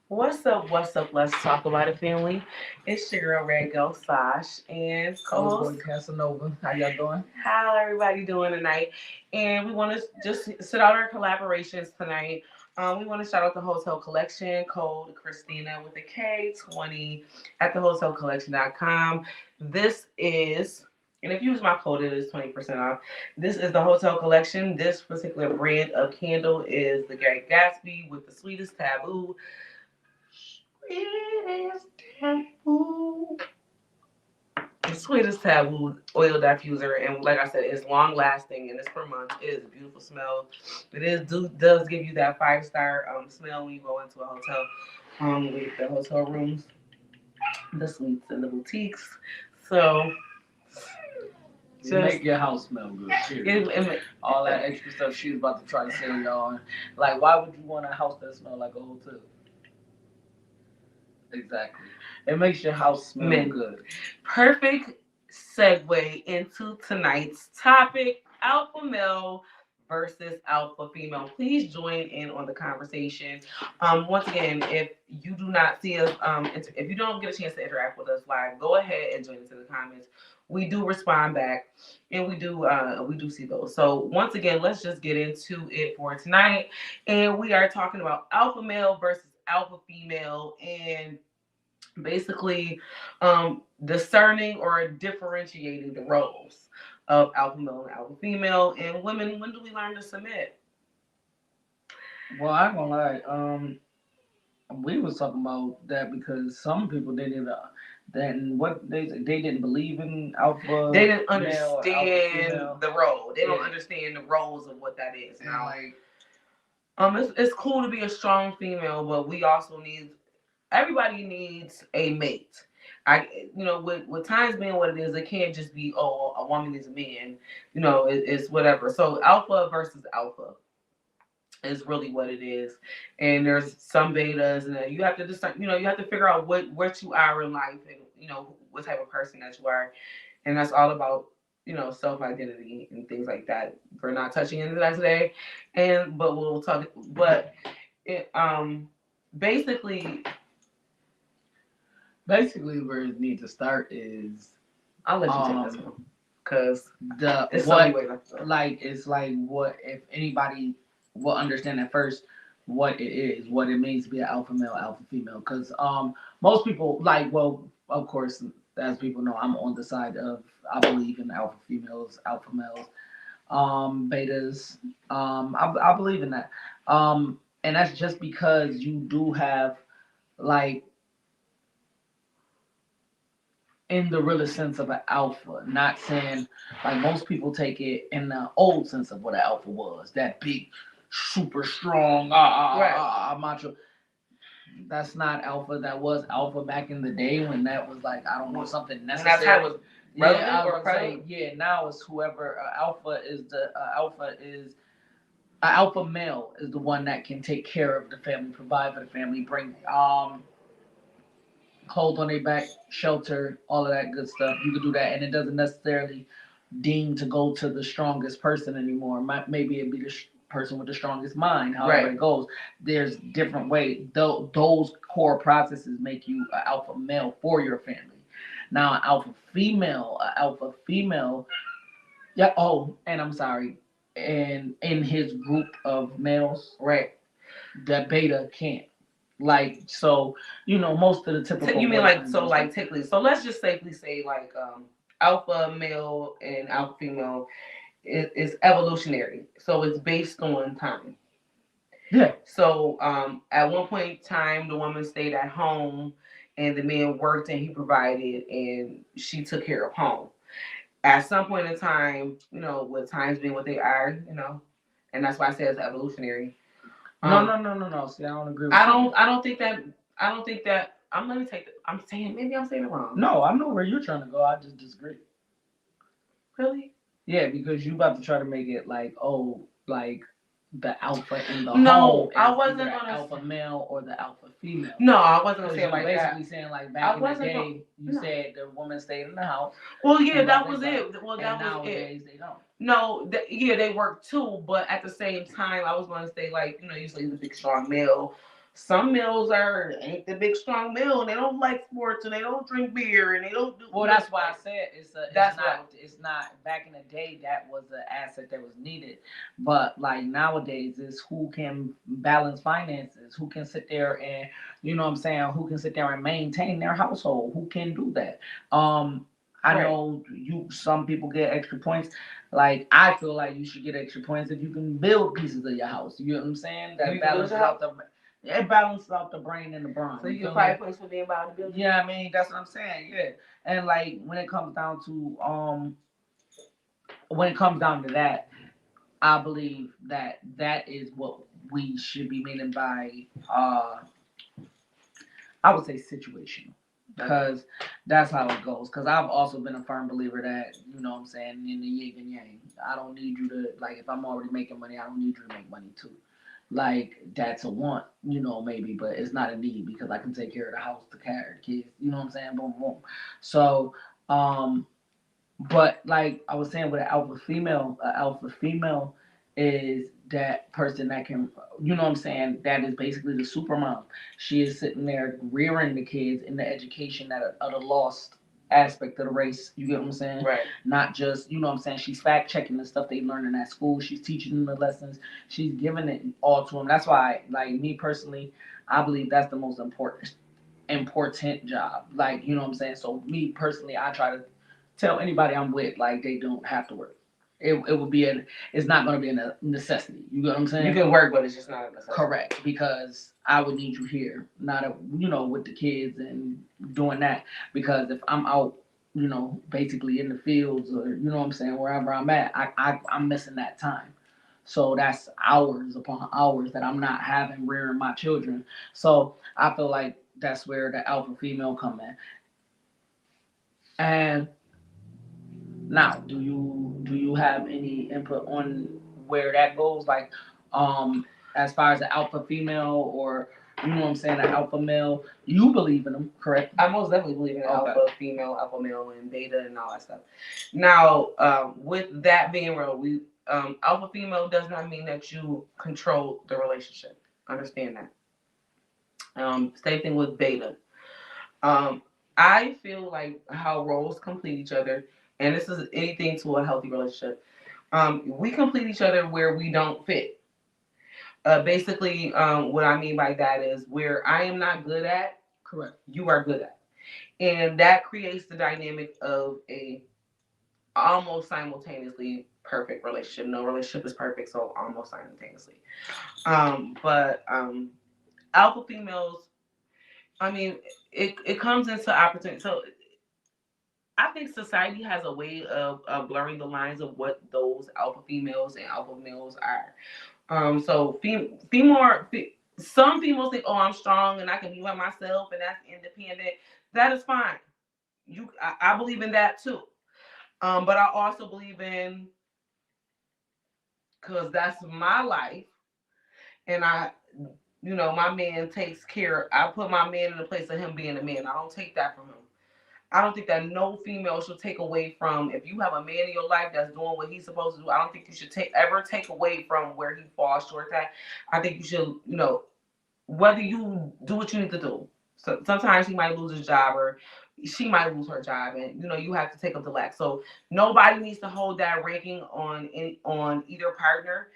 What's up? What's up? Let's talk about it, family. It's your girl Red Girl Sash and co-host Boy Casanova. How y'all doing? how everybody doing tonight. And we want to just sit out our collaborations tonight. We want to shout out the Hotel Collection, code Christina with a K20 at thehotelcollection.com. This is, and if you use my code, it is 20% off. This is the Hotel Collection. This particular brand of candle is the Great Gatsby with the sweetest taboo. Sweetest taboo. The sweetest taboo oil diffuser, and like I said, it's long lasting and it's per month. It is a beautiful smell. Does give you that 5-star smell when you go into a hotel, with the hotel rooms, the suites, and the boutiques. So You just make your house smell good. Period. All that extra stuff she was about to try to say, y'all. Like, why would you want a house that smell like a hotel? Exactly. It makes your house smell good. Perfect segue into tonight's topic: alpha male versus alpha female. Please join in on the conversation. Once again, if you do not see us, if you don't get a chance to interact with us live, go ahead and join us in the comments. We do respond back, and we do see those. So once again, let's just get into it for tonight, and we are talking about alpha male versus alpha female, and basically discerning or differentiating the roles of alpha male and alpha female. And women, when do we learn to submit? Well, I ain't gonna lie. We was talking about that because some people didn't. Then what they didn't believe in alpha. They didn't Male, understand the role. They don't understand the roles of what that is. And Now, like, it's cool to be a strong female, but we also need, everybody needs a mate. With times being what it is, it can't just be, oh, a woman is a man. It's whatever. So alpha versus alpha is really what it is. And there's some betas, and you have to decide. You have to figure out what you are in life, and what type of person that you are, and that's all about self identity and things like that. We're not touching into that today, but we'll talk. But it basically basically where it needs to start is I'll let you take this one because it's so many what ways like it's like what if anybody will understand at first what it is, what it means to be an alpha male, alpha female. Because most people like, well, of course, as people know, I'm on the side of I believe in alpha females, alpha males, betas. I believe in that, and that's just because you do have like in the realest sense of an alpha, not saying like most people take it in the old sense of what an alpha was, that big, super strong, macho. That's not alpha. That was alpha back in the day when that was like I don't know something necessary. That's how it was relevant. Yeah, I was say yeah. Now it's whoever alpha is the alpha is. Alpha male is the one that can take care of the family, provide for the family, bring clothes on their back, shelter, all of that good stuff. You could do that, and it doesn't necessarily deem to go to the strongest person anymore. Maybe it'd be the person with the strongest mind. However it goes, there's different ways. Those core processes make you an alpha male for your family. Now, an alpha female. Yeah. Oh, and I'm sorry. And in his group of males, right, that beta can't. Like so, most of the typical. You mean like so like typically? So let's just safely say like alpha male and alpha female is evolutionary. So it's based on time. Yeah. So at one point in time, the woman stayed at home, and the man worked and he provided, and she took care of home. At some point in time, with times being what they are, and that's why I say it's evolutionary. No. See, I don't agree with I you. don't. I don't think that. I don't think that. Let me take. I'm saying maybe I'm saying it wrong. No, I know where you're trying to go. I just disagree. Really? Yeah, because you about to try to make it like, oh, like the alpha in the no, home. I wasn't the gonna alpha male or the alpha female. No, I wasn't gonna say it like basically that. saying like back in the day, gonna, you said the woman stayed in the house. Well, yeah, that was it. Well, that was nowadays it. They don't. No, yeah, they work too, but at the same time, I was gonna say like usually the big strong male Some males ain't the big strong male, and they don't like sports, and they don't drink beer, and they don't do. Well, that's why I said it's not back in the day that was an asset that was needed, but like nowadays is who can balance finances, who can sit there and you know what I'm saying, who can sit there and maintain their household, who can do that. I know some people get extra points. Like I feel like you should get extra points if you can build pieces of your house. You know what I'm saying? That balances out the it balances out the brain and the brawn. So you get 5 points for being about to build. Yeah, I mean that's what I'm saying. Yeah, and like when it comes down to that, I believe that that is what we should be meaning by I would say situational. Because that's how it goes. Because I've also been a firm believer that, you know what I'm saying, in the yin and yang. I don't need you to, like, if I'm already making money, I don't need you to make money too. Like, that's a want, you know, maybe, but it's not a need because I can take care of the house, the cat, the kids, you know what I'm saying? Boom, boom. So, but like I was saying with an alpha female is that person that can, you know what I'm saying, that is basically the super mom. She is sitting there rearing the kids in the education that of the lost aspect of the race. You get what I'm saying? Right. Not just, you know what I'm saying, she's fact checking the stuff they learning at school. She's teaching them the lessons. She's giving it all to them. That's why, like me personally, I believe that's the most important job. Like, you know what I'm saying? So me personally, I try to tell anybody I'm with, like they don't have to work. It would be it's not going to be a necessity. You know what I'm saying? You can work, but it's just not a necessity. Correct, because I would need you here, not with the kids and doing that. Because if I'm out, basically in the fields or you know what I'm saying, wherever I'm at, I'm missing that time. So that's hours upon hours that I'm not having rearing my children. So I feel like that's where the alpha female come in. And now, do you have any input on where that goes? Like, as far as the alpha female or you know what I'm saying, the alpha male, you believe in them, correct? I most definitely believe in alpha female, alpha male, and beta and all that stuff. Now, with that being real, we alpha female does not mean that you control the relationship. Understand that. Same thing with beta. I feel like how roles complete each other, and this is anything to a healthy relationship. We complete each other where we don't fit. Basically, what I mean by that is where I am not good at, correct, you are good at, and that creates the dynamic of a almost simultaneously perfect relationship. No relationship is perfect, so almost simultaneously. But alpha females, I mean, it comes into opportunity. So I think society has a way of blurring the lines of what those alpha females and alpha males are. So some females think, oh, I'm strong and I can be by myself and that's independent. That is fine. I believe in that too. But I also believe in, because that's my life, and my man takes care. I put my man in the place of him being a man. I don't take that from him. I don't think that no female should take away from, if you have a man in your life that's doing what he's supposed to do. I don't think you should ever take away from where he falls short at. I think you should, whether you do what you need to do. So sometimes he might lose his job or she might lose her job, and you have to take up the slack. So nobody needs to hold that ranking on either partner.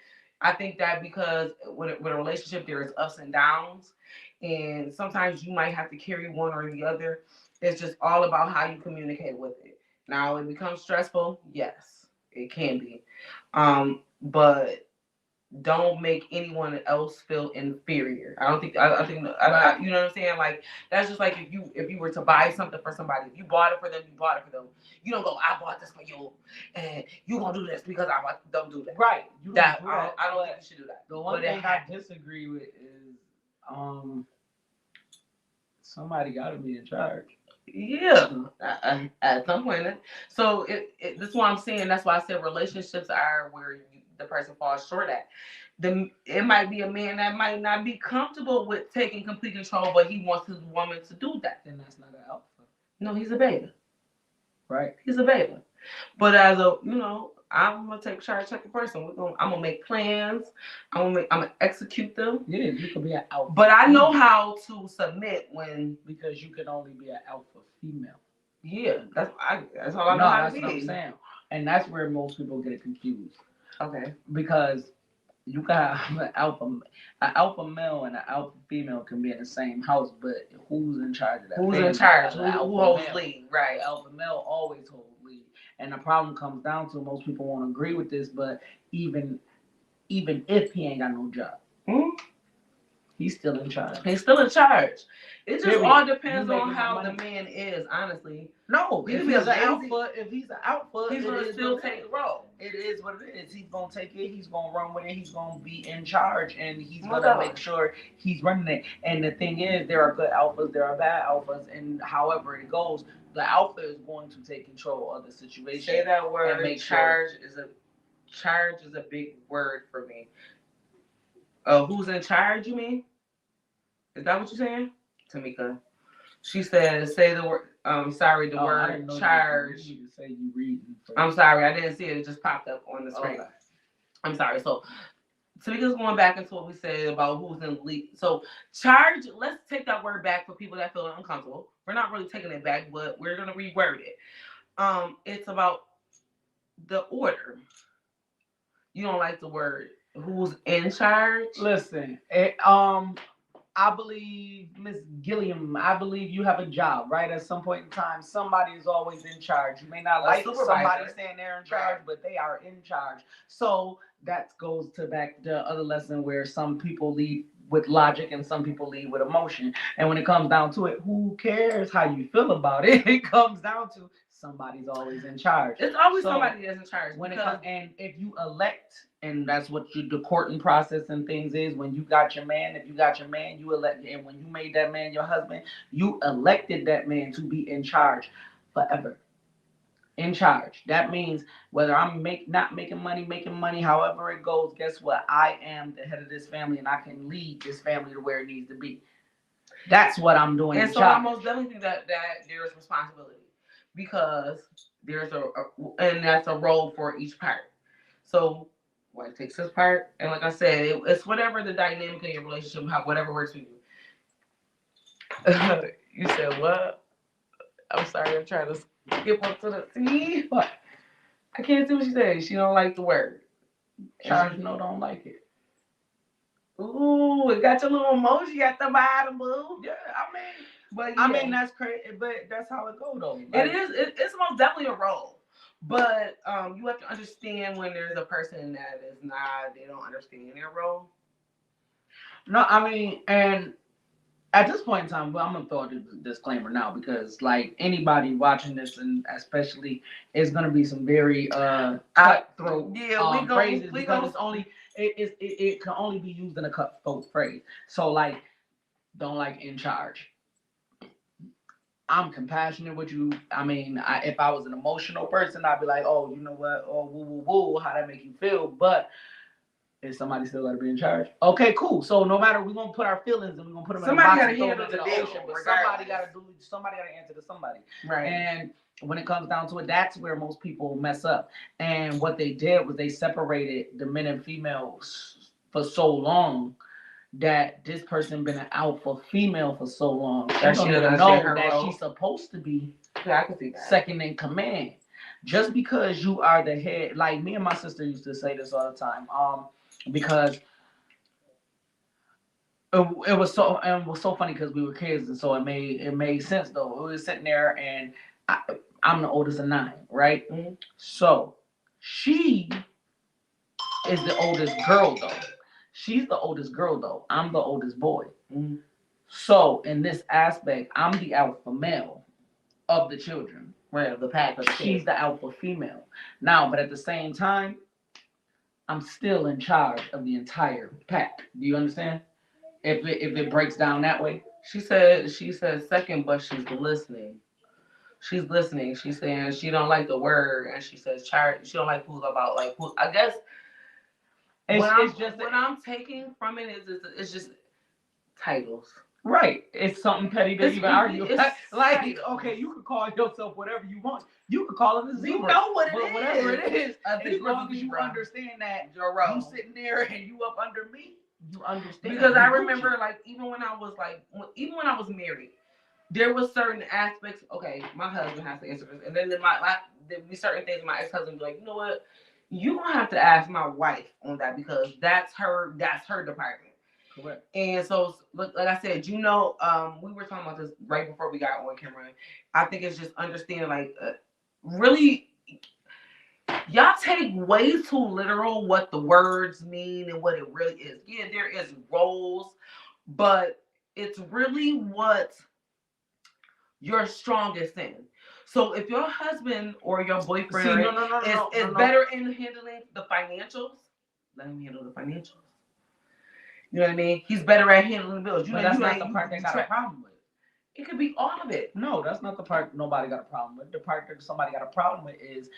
I think that because with a relationship there is ups and downs, and sometimes you might have to carry one or the other. It's just all about how you communicate with it. Now it becomes stressful, yes, it can be, but don't make anyone else feel inferior. I don't think you know what I'm saying. Like that's just like if you were to buy something for somebody, if you bought it for them, you bought it for them. You don't go, I bought this for you, and you gonna do this because I bought. Don't do that. Right. I don't think you should do that. The one thing I disagree with is somebody got to be in charge. Yeah, at some point. So that's why I'm saying. That's why I said relationships are where the person falls short at. It might be a man that might not be comfortable with taking complete control, but he wants his woman to do that. Then that's not an alpha. No, he's a beta. Right. He's a beta. But as a I'm gonna take charge, second person. I'm gonna make plans. I'm gonna execute them. Yeah, you could be an alpha. But I know how to submit when because you can only be an alpha female. Yeah, that's all I know how to be. That's what I'm saying, and that's where most people get it confused. Okay. Because you got an alpha male and an alpha female can be in the same house, but who's in charge of that? Who's family? in charge? Who holds lead? Right. The alpha male always holds lead, and the problem comes down to most people won't agree with this, but even if he ain't got no job, he's still in charge. He's still in charge. It just all depends on how the man is, honestly. No, if he's an alpha, he's gonna still take the role. It is what it is. He's gonna take it. He's gonna run with it. He's gonna be in charge, and he's gonna make sure he's running it. And the thing is, there are good alphas, there are bad alphas, and however it goes, the alpha is going to take control of the situation. Say that word. And make charge is a big word for me. Who's in charge? You mean? Is that what you're saying, Tamika? She said, "Say the word." Sorry, the word charge. You say you read. I'm sorry, I didn't see it. It just popped up on the screen. Okay. I'm sorry. So, Tamika's going back into what we said about who's in lead. So, charge. Let's take that word back for people that feel uncomfortable. We're not really taking it back, but we're gonna reword it. It's about the order. You don't like the word who's in charge? Listen, I believe, Miss Gilliam, I believe you have a job, right? At some point in time, somebody is always in charge. You may not like somebody saying they're in charge, but they are in charge. So that goes to back the other lesson where some people lead with logic and some people lead with emotion. And when it comes down to it, who cares how you feel about it? It comes down to somebody's always in charge. It's always somebody that's in charge. When it comes, and if you elect, and that's what the courting process and things is, when you got your man, if you got your man, you elect, and when you made that man your husband, you elected that man to be in charge forever. In charge. That means whether I'm not making money, however it goes, guess what? I am the head of this family, and I can lead this family to where it needs to be. That's what I'm doing. And so I most definitely think that there's responsibility. Because there's and that's a role for each part. So wife takes his part, and like I said, it's whatever the dynamic in your relationship, whatever works for you. You said what? I'm sorry, I'm trying to skip up to the see. What? I can't see what she said. She don't like the word. Charge don't like it. Ooh, it got your little emoji at the bottom, boo. Yeah, I mean that's crazy, but that's how it goes though. Like, it's most definitely a role. But you have to understand when there's a person that is not, they don't understand their role. No, I mean, and at this point in time, well, I'm gonna throw a disclaimer now because like anybody watching this, and especially, it's gonna be some very cutthroat phrases because it's only it can only be used in a cutthroat phrase. So like, don't like in charge. I'm compassionate with you. I mean, if I was an emotional person, I'd be like, oh, you know what? Oh, woo, woo, woo. How that make you feel? But is somebody still got to be in charge? Okay, cool. So no matter, we're gonna put our feelings and we're gonna put them in a box and throw them into the ocean. But somebody got to answer to somebody. Right. And when it comes down to it, that's where most people mess up. And what they did was they separated the men and females for so long that this person been an alpha female for so long that she doesn't know that she's supposed to be second in command. Just because you are the head, like me and my sister used to say this all the time, because it was so funny because we were kids, and so it made sense though. We were sitting there, and I'm the oldest of 9, right? Mm-hmm. So she is the oldest girl though. She's the oldest girl, though. I'm the oldest boy. Mm-hmm. So, in this aspect, I'm the alpha male of the children. Right, of the pack. She's the alpha female. Now, but at the same time, I'm still in charge of the entire pack. Do you understand? If it breaks down that way. She said second, but she's listening. She's listening. She's saying she don't like the word, and she says charge. She don't like who's about like who. I guess. What I'm taking from it is it's just titles. Right. It's something petty to even argue. Like, petty. okay, you could call yourself whatever you want. You could call it a zebra. You know what it but is. whatever it is, A as long as you understand that you sitting there and you up under me, you understand. Because I remember, like, even when I was married, there was certain aspects. Okay, my husband has to answer this, and then there be certain things my ex-husband be like, you know what, you gonna have to ask my wife on that because that's her department. Correct. And so, like I said, we were talking about this right before we got on camera. I think it's just understanding, like, really, y'all take way too literal what the words mean and what it really is. Yeah, there is roles, but it's really what your strongest in. So if your husband or your boyfriend is better in handling the financials, let him handle the financials. You know what I mean? He's better at handling the bills. But that's not the part they got a problem with. It could be all of it. No, that's not the part nobody got a problem with. The part that somebody got a problem with is,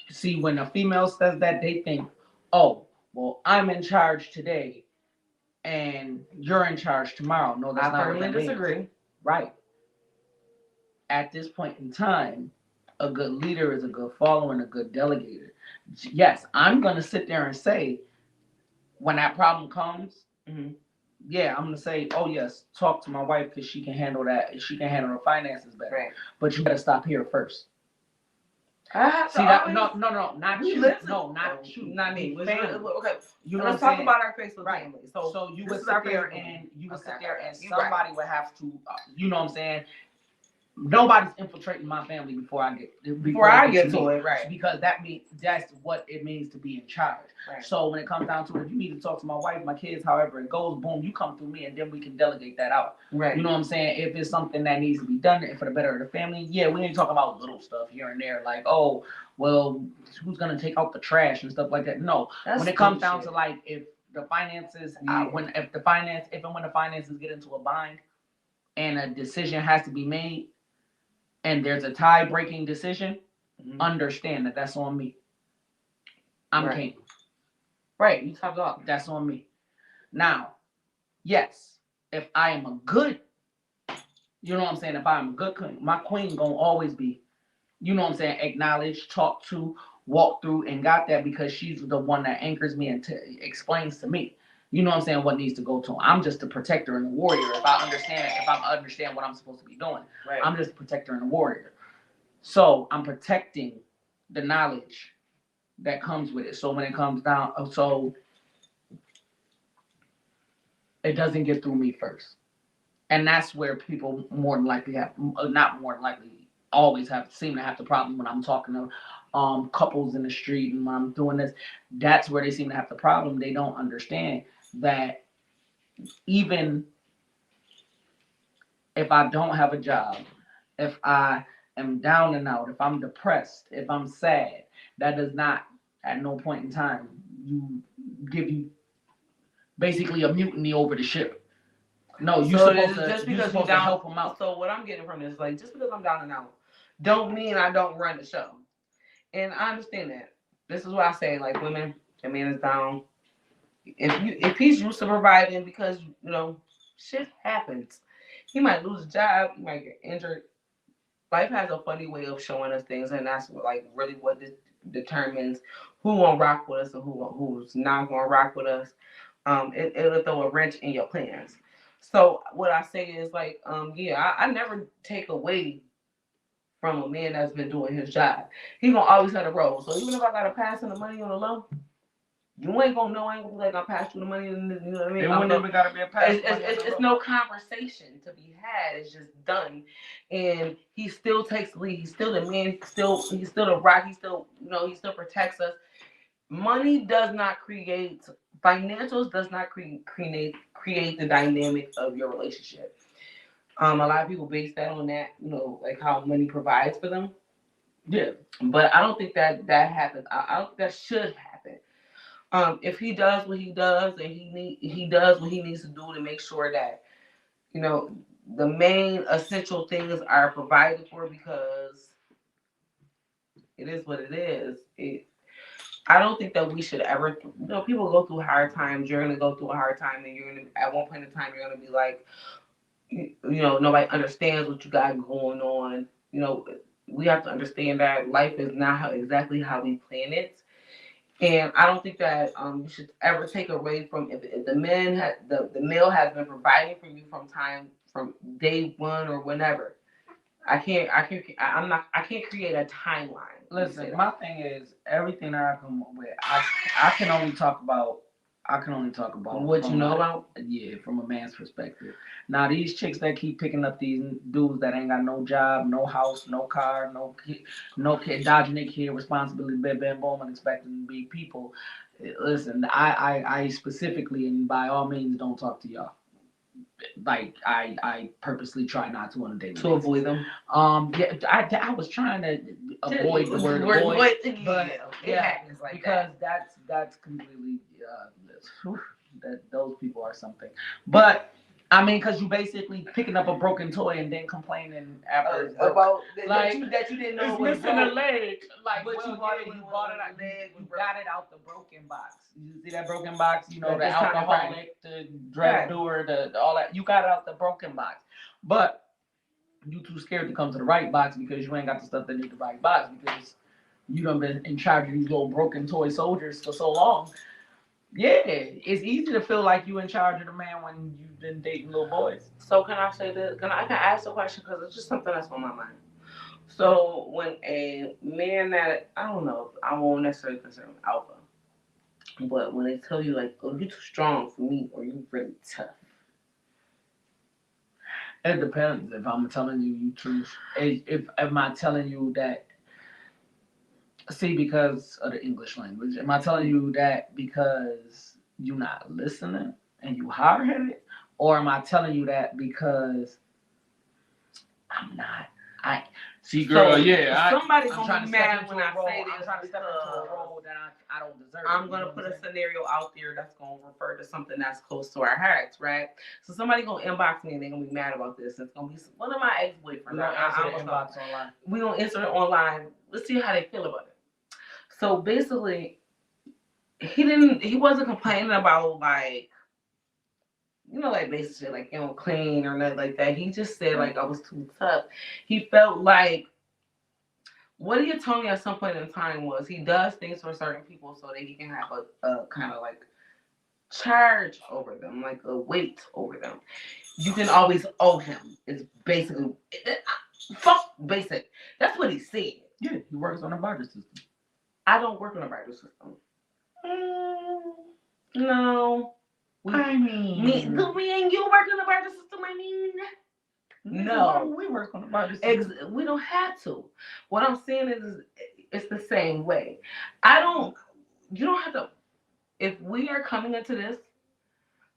see, when a female says that, they think, oh, well, I'm in charge today and you're in charge tomorrow. No, that's not what that means. I firmly disagree. Right. At this point in time, a good leader is a good follower and a good delegator. Yes, I'm going to sit there and say, when that problem comes, yeah, I'm gonna say, oh yes, talk to my wife because she can handle that. She can handle the finances better. Right. But you gotta stop here first. I have see that? No, not you. No, not you. Not me. Okay, let's talk about our Facebook family. So you would sit there and somebody would have to, you know what I'm saying? Nobody's infiltrating my family before I get to it, right? Because that's what it means to be in charge. Right. So when it comes down to it, if you need to talk to my wife, my kids, however it goes, boom, you come through me, and then we can delegate that out. Right. You know what I'm saying? If it's something that needs to be done for the better of the family, yeah, we ain't talking about little stuff here and there, like, oh, well, who's gonna take out the trash and stuff like that? No. That's when it comes down to, like, if the finances, when the finances get into a bind, and a decision has to be made, and there's a tie-breaking decision, understand that that's on me. I'm king. Right, you top dog. That's on me. Now, yes, if I am a good, you know what I'm saying, if I'm a good queen, my queen gonna always be, you know what I'm saying, acknowledged, talked to, walked through, and got that because she's the one that anchors me and explains to me. You know what I'm saying, what needs to go to. I'm just a protector and a warrior. If I understand what I'm supposed to be doing. Right. I'm just a protector and a warrior. So I'm protecting the knowledge that comes with it. So when it comes down, so it doesn't get through me first. And that's where people more than likely always seem to have the problem when I'm talking to couples in the street and when I'm doing this. That's where they seem to have the problem. They don't understand that even if I don't have a job, if I am down and out, if I'm depressed, if I'm sad, that does not at no point in time give you basically a mutiny over the ship. No, you're supposed to help them out. So what I'm getting from this, like, just because I'm down and out, don't mean I don't run the show. And I understand that. This is what I say, like, women, a man is down. If he's used to providing, because shit happens. He might lose a job. He might get injured. Life has a funny way of showing us things, and that's really what determines who gonna rock with us and who's not gonna rock with us. It'll throw a wrench in your plans. So what I say is, like, I never take away from a man that's been doing his job. He gonna always have a role. So even if I gotta pass him the money on the low, you ain't gonna know. I ain't gonna be like, I'll pass you the money. You know what I mean? It wouldn't even gotta be a pass. It's no conversation to be had. It's just done. And he still takes the lead. He's still the man. He's still the rock. He still protects us. Money does not create, financials does not create the dynamic of your relationship. A lot of people base that on that, like how money provides for them. Yeah. But I don't think that happens. I don't think that should happen. If he does what he does and he does what he needs to do to make sure that, the main essential things are provided for, because it is what it is. I don't think that we should ever, people go through hard times. You're going to go through a hard time, and at one point in time, you're going to be like, nobody understands what you got going on. We have to understand that life is not exactly how we plan it. And I don't think that you should ever take away from if the man the male has been providing for you from day one or whenever. I can't create a timeline. Listen, my thing is everything that I come up with. I can only talk about. I can only talk about what you know about. Yeah, from a man's perspective. Now these chicks that keep picking up these dudes that ain't got no job, no house, no car, no kid, dodging their kid responsibility, bam, bam, boom, and expecting to be people. Listen, I specifically and by all means don't talk to y'all. Like I purposely try not to on a daily basis. Avoid them. Yeah, I was trying to avoid the word avoid, but it happens like because that's completely that those people are something. But I mean, because you basically picking up a broken toy and then complaining after about like that you didn't know it's was missing broke. a leg. Like, but well, you bought you it bought it out. You got it out the broken box. You see that broken box? You know, Like the alcoholic, the drug doer, the all that. You got it out the broken box, but you too scared to come to the right box because you ain't got the stuff that need the right box because you done been in charge of these little broken toy soldiers for so long. Yeah, it's easy to feel like you in charge of the man when you've been dating little boys. So can I say this? I can ask a question because it's just something that's on my mind. So when a man that I don't know, I won't necessarily consider him alpha, but when they tell you like, "Oh, you're too strong for me," or "You really tough," it depends. If I'm telling you truth, if am I telling you that? See, because of the English language, am I telling you that because you're not listening and you hard headed, or am I telling you that because I'm not? I see, girl. Somebody's gonna be mad when I say this. I'm trying to step into a role that I don't deserve. I'm gonna put a scenario out there that's gonna refer to something that's close to our hearts, right? So somebody gonna inbox me and they're gonna be mad about this. It's gonna be one of my ex-boyfriends. We gonna answer it online. Let's see how they feel about it. So basically, he wasn't complaining about like, like basically like clean or nothing like that. He just said like I was too tough. He felt like what he had told me at some point in time was he does things for certain people so that he can have a kind of like charge over them, like a weight over them. You can always owe him. It's basically fuck basic. That's what he said. Yeah, he works on a barter system. I don't work on a barter system. No. Me and you work on a barter system. I mean, no, we work on a barter system. We don't have to. What I'm saying is, it's the same way. You don't have to. If we are coming into this,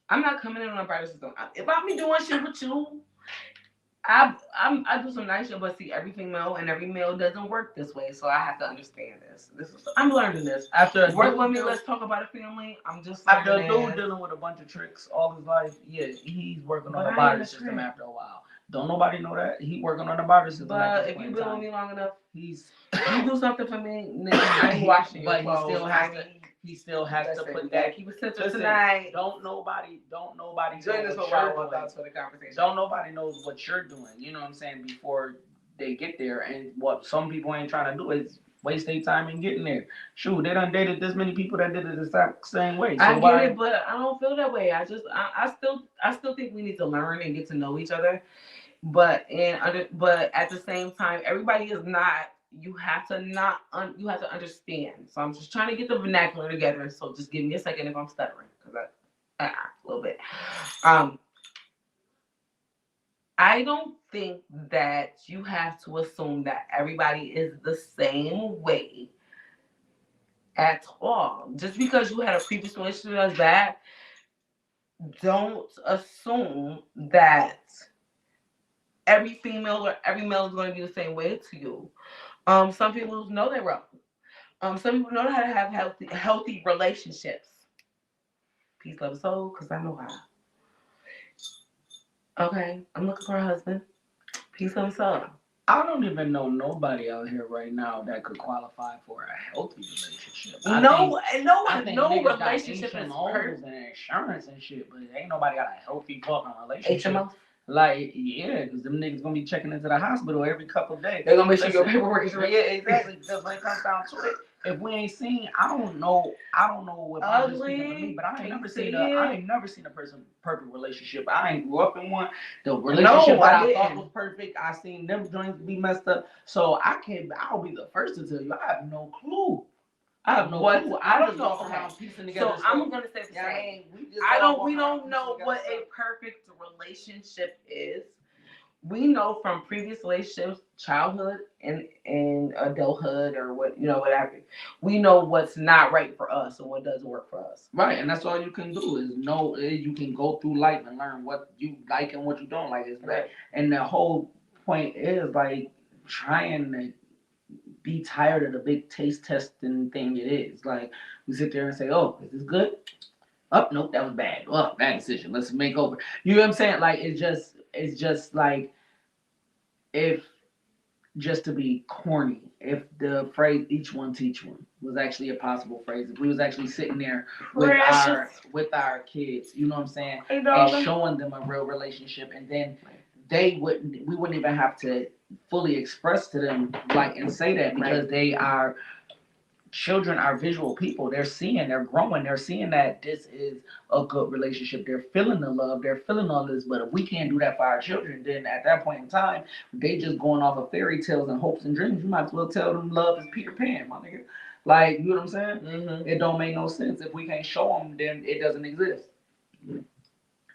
I'm not coming in on a barter system. If I'm doing shit with you, I do some nice shit, but see, every female and every male doesn't work this way, so I have to understand this. I'm learning this. After work with me, let's talk about a family. I'm just after a dude dealing with a bunch of tricks all his life. Yeah, he's working on a barter system after a while. Don't nobody know that he working on a barter system. But if you've been with me long enough, you do something for me. I ain't watching your clothes. He still has to put that. Keep it simple tonight. Don't nobody join us for a while. That's for the conversation. Don't nobody knows what you're doing. You know what I'm saying? Before they get there, and what some people ain't trying to do is waste their time in getting there. Shoot, they done dated this many people that did it the exact same way. So I get it, but I don't feel that way. I still think we need to learn and get to know each other. But at the same time, everybody is not. You have to understand. So I'm just trying to get the vernacular together. So just give me a second if I'm stuttering, because a little bit. I don't think that you have to assume that everybody is the same way at all. Just because you had a previous relationship as that, don't assume that every female or every male is going to be the same way to you. Some people know they're wrong. Some people know how to have healthy relationships. Peace, love, soul, because I know how. Okay, I'm looking for a husband. Peace, love, soul. I don't even know nobody out here right now that could qualify for a healthy relationship. No relationship is perfect. And insurance and shit, but ain't nobody got a healthy fucking relationship. HMO? Like, yeah, because them niggas gonna be checking into the hospital every couple of days. They're gonna make sure your paperwork is right. Yeah, exactly. Because when it comes down to it, if we ain't seen, I don't know if I'm just speaking for me, but I ain't never seen a person perfect relationship. I ain't grew up in one. The relationship that I thought was perfect, I seen them joints be messed up. So I'll be the first to tell you, I have no clue. I have no clue. I just walk around piecing together. So I'm gonna say the same. We don't know what a perfect relationship is. We know from previous relationships, childhood and adulthood or whatever. We know what's not right for us and what doesn't work for us. Right, and that's all you can do is know. You can go through life and learn what you like and what you don't like. Is right. And the whole point is like trying to be tired of the big taste testing thing it is. Like we sit there and say, "Oh, is this good? Oh, nope, that was bad. Oh, bad decision. Let's make over." You know what I'm saying? Like it's just like if just to be corny, if the phrase "each one teach one" was actually a possible phrase, if we was actually sitting there with our kids, you know what I'm saying, and showing them a real relationship, and then we wouldn't even have to fully express to them like and say that because they are children are visual people. They're seeing, they're growing, they're seeing that this is a good relationship. They're feeling the love, they're feeling all this. But if we can't do that for our children, then at that point in time, they just going off of fairy tales and hopes and dreams. You might as well tell them love is Peter Pan, my nigga. Like, you know what I'm saying? Mm-hmm. It don't make no sense. If we can't show them, then it doesn't exist.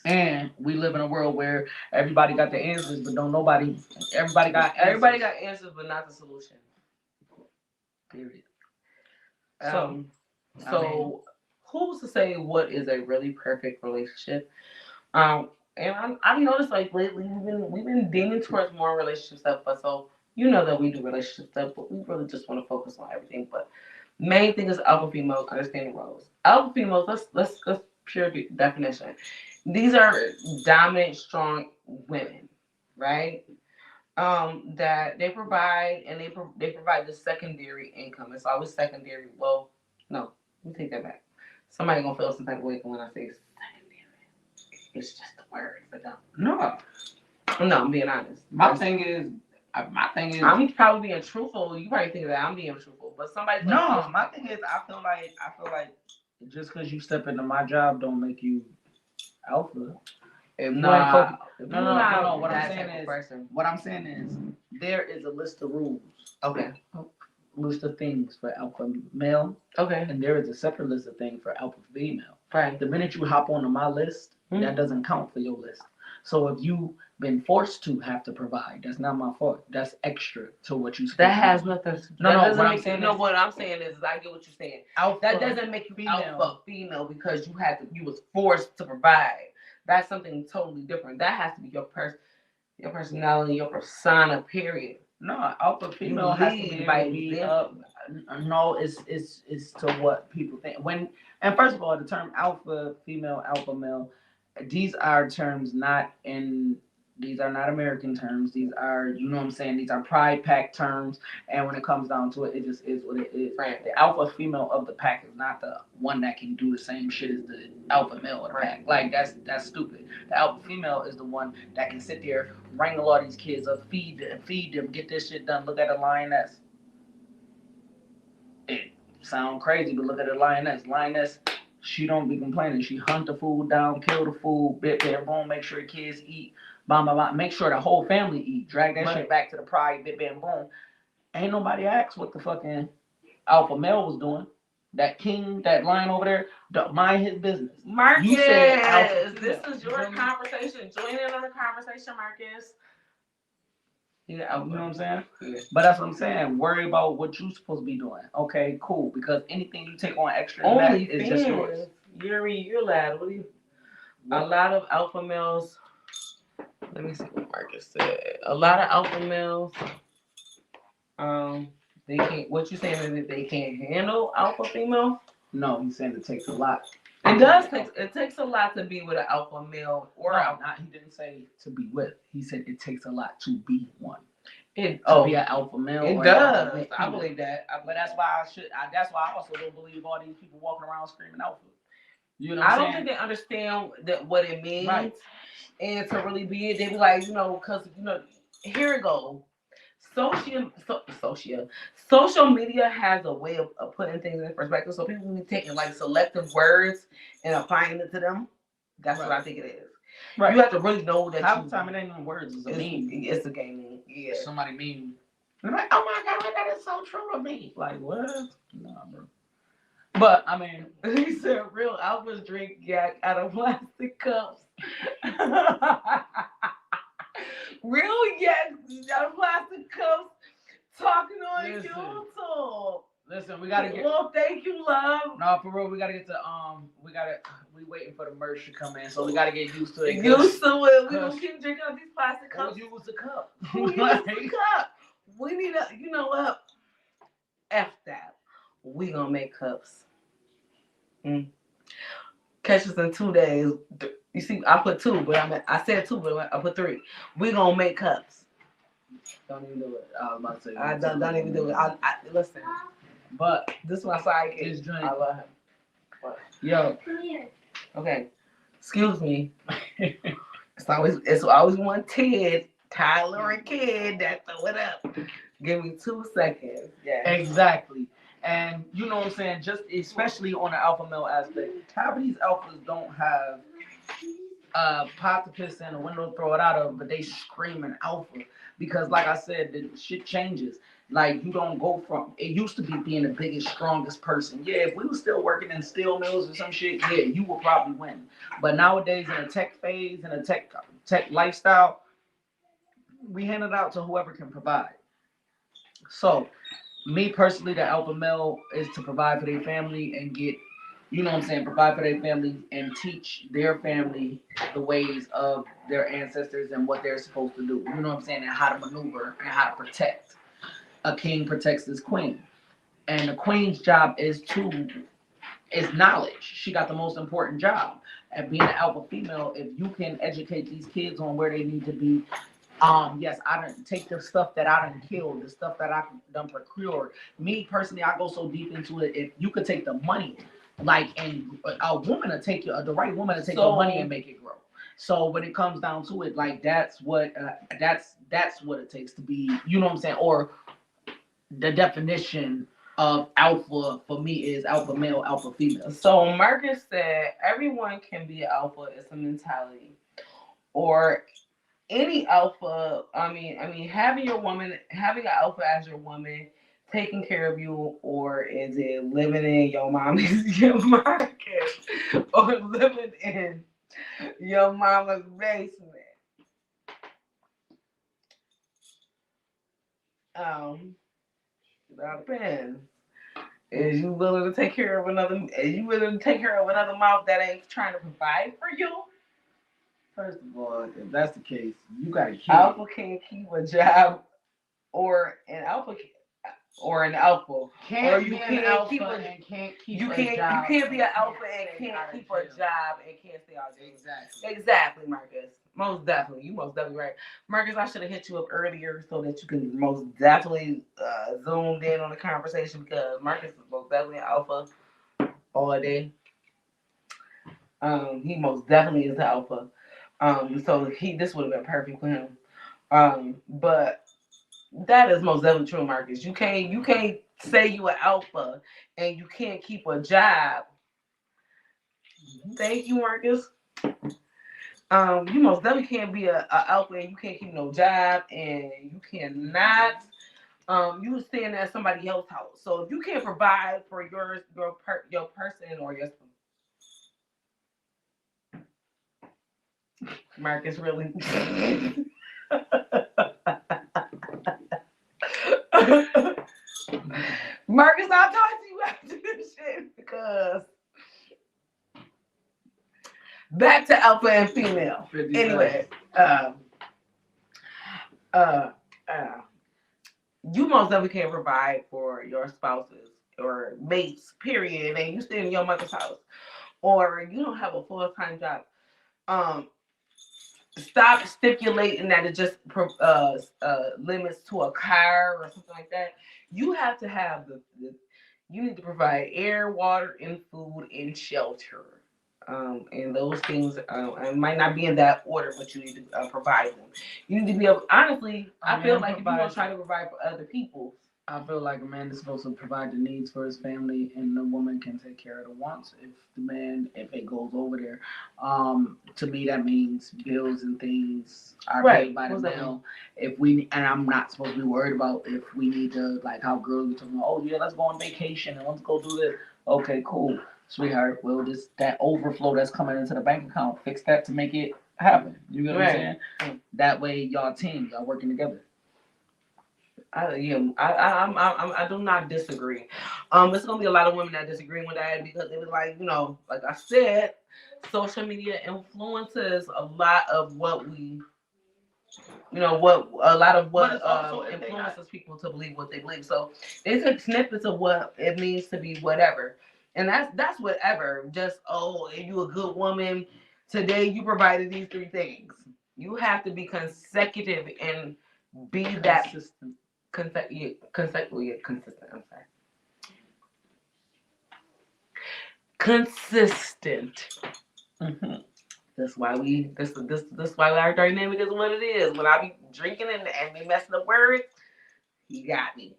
And we live in a world where everybody got the answers, but everybody got answers, but not the solution. Period. So who's to say what is a really perfect relationship? And I've noticed like lately we've been leaning towards more relationship stuff, but so you know that we do relationship stuff, but we really just want to focus on everything. But main thing is alpha females understanding roles. Alpha females, let's pure definition. These are dominant, strong women, right? That they provide and they provide the secondary income. It's always secondary. Well, no, let me take that back. Somebody gonna feel some type of way when I say secondary. It's just the word for them. No, I'm being honest. My thing is, I'm probably being truthful. You probably think that I'm being truthful, but somebody. No, my thing is, I feel like just because you step into my job don't make you alpha. No. What I'm saying is, there is a list of rules. Okay. List of things for alpha male. Okay. And there is a separate list of things for alpha female. Right. The minute you hop onto my list, that doesn't count for your list. So if you've been forced to have to provide, that's not my fault. That's extra to what you. That has nothing. What I'm saying is I get what you're saying. That doesn't make you alpha female because you was forced to provide. That's something totally different. That has to be your personality, your persona. Period. No, alpha female has to be by example. No, it's to what people think. And first of all, the term alpha female, alpha male, these are terms these are not American terms. These are, you know what I'm saying, these are pride pack terms. And when it comes down to it, it just is what it is. Right. The alpha female of the pack is not the one that can do the same shit as the alpha male of the pack. Like that's stupid. The alpha female is the one that can sit there, wrangle all these kids up, feed them, get this shit done. Look at a lioness. It sound crazy, but look at a lioness. Lioness, she don't be complaining. She hunt the food down, kill the food, bit, boom, make sure the kids eat. Make sure the whole family eat. Drag that shit back to the pride, bit, bam, boom. Ain't nobody asked what the fucking alpha male was doing. That king, that lion over there, don't mind his business. Marcus, you said this is your conversation. Join in on the conversation, Marcus. Yeah, you know what I'm saying? Yeah. But that's what I'm saying. Worry about what you're supposed to be doing. Okay, cool. Because anything you take on extra only is just yours. You're lad. What do you? A lot of alpha males. Let me see what Marcus said. A lot of alpha males, they can't. What you saying is that they can't handle alpha female? No, he's saying it takes a lot. It takes a lot to be with an alpha male He didn't say to be with. He said it takes a lot to be one. Be an alpha male. It does. I believe that. But that's why I also don't believe all these people walking around screaming alpha. You know what I I'm don't saying? think they understand that what it means, Right. and to really be it, they be like, because here it go. Social media has a way of putting things in perspective. So people be taking like selective words and applying it to them. That's what I Right. think it is. Right. You have to really know that Half the time it ain't no words, it's a meme. it's a gaming. Yeah. Somebody meme. They're like, oh my god, that is so true of me. Like what? Nah, bro. But I mean, He said real alphas drink yak out of plastic cups. Real yak out of plastic cups talking on Listen. YouTube. Listen, we gotta get. Well, thank you, love. No, for real, we gotta get to we waiting for the merch to come in, so we gotta get used to it. Used to it. We don't keep drinking out these plastic Who cups. use the cup? Who uses the cup? We need a. You know what? F that. We gonna make cups. Catch us in 2 days. You see, I put two, but I said two, but I put three. We gonna make cups. Don't even do it. I was about to say. I don't even do it. I listen. But this is my sidekick. this drink. I love him. But, Yo. Okay. Excuse me. It's always one Ted, Tyler, and Kid that throw it up. Give me 2 seconds. Yeah. Exactly. And you know what I'm saying, just especially on the alpha male aspect, half of these alphas don't have pot to piss in, a window to throw it out of, but they screaming alpha. Because like I said, the shit changes. Like you don't go from it used to be being the biggest, strongest person. Yeah, if we were still working in steel mills or some shit, yeah, you will probably win. But nowadays in a tech phase, in a tech lifestyle, we hand it out to whoever can provide. So me personally, the alpha male is to provide for their family and get, you know what I'm saying, provide for their family and teach their family the ways of their ancestors and what they're supposed to do. You know what I'm saying, and how to maneuver and how to protect. A king protects his queen, and the queen's job is knowledge. She got the most important job. And being an alpha female, if you can educate these kids on where they need to be. Yes, I done take the stuff that I done killed, the stuff that I done procured. Me personally, I go so deep into it. If you could take the money, like, and a woman to take the right woman to take the money and make it grow. So when it comes down to it, like that's what it takes to be. You know what I'm saying? Or the definition of alpha for me is alpha male, alpha female. So Marcus said everyone can be an alpha. It's a mentality, or any alpha. I mean, having an alpha as your woman, taking care of you, or is it living in your mommy's your market, or living in your mama's basement? That depends. Is you willing to take care of another? Is you willing to take care of another mouth that ain't trying to provide for you? First of all, if that's the case, you got a kid. Alpha can't keep a job, or an alpha, can't or you can't keep you can't be an alpha and can't keep a job and can't stay out of jail. Exactly, Marcus. Most definitely, you most definitely right, Marcus. I should have hit you up earlier so that you can most definitely zoomed in on the conversation because Marcus is most definitely an alpha all day. He most definitely is an alpha. So this would have been perfect for him. But that is most definitely true, Marcus. You can't say you an alpha and you can't keep a job. Thank you, Marcus. You most definitely can't be a alpha and you can't keep no job and you cannot you staying at somebody else's house. So if you can't provide for your person or your Marcus really Marcus, I'll talk to you after this shit because back to alpha and female. Anyway, you most definitely can't provide for your spouses or mates, period, and you stay in your mother's house, or you don't have a full-time job. Stop stipulating that it just limits to a car or something like that. You have to have you need to provide air, water, and food and shelter. And those things it might not be in that order, but you need to provide them. You need to be able. Honestly, I feel like if you're gonna try to provide for other people, I feel like a man is supposed to provide the needs for his family, and the woman can take care of the wants. If the man, if it goes over there, to me that means bills and things are paid by the male. If we, and I'm not supposed to be worried about if we need to, like how girls are talking about, oh yeah, let's go on vacation and let's go do this. Okay, cool, sweetheart. Well, this that overflow that's coming into the bank account, fix that to make it happen. You know what I'm saying? That way, y'all team, y'all working together. I do not disagree. It's gonna be a lot of women that disagree with that because it was like, like I said, social media influences a lot of what we, what a lot of what influences people to believe what they believe. So they take snippets of what it means to be whatever, and that's whatever. Just if you a good woman, today you provided these three things. You have to be consecutive and be that consistent. Consistent. I'm sorry. Consistent. Mm-hmm. That's why this why our dynamic is what it is. When I be drinking and be messing up words, he got me.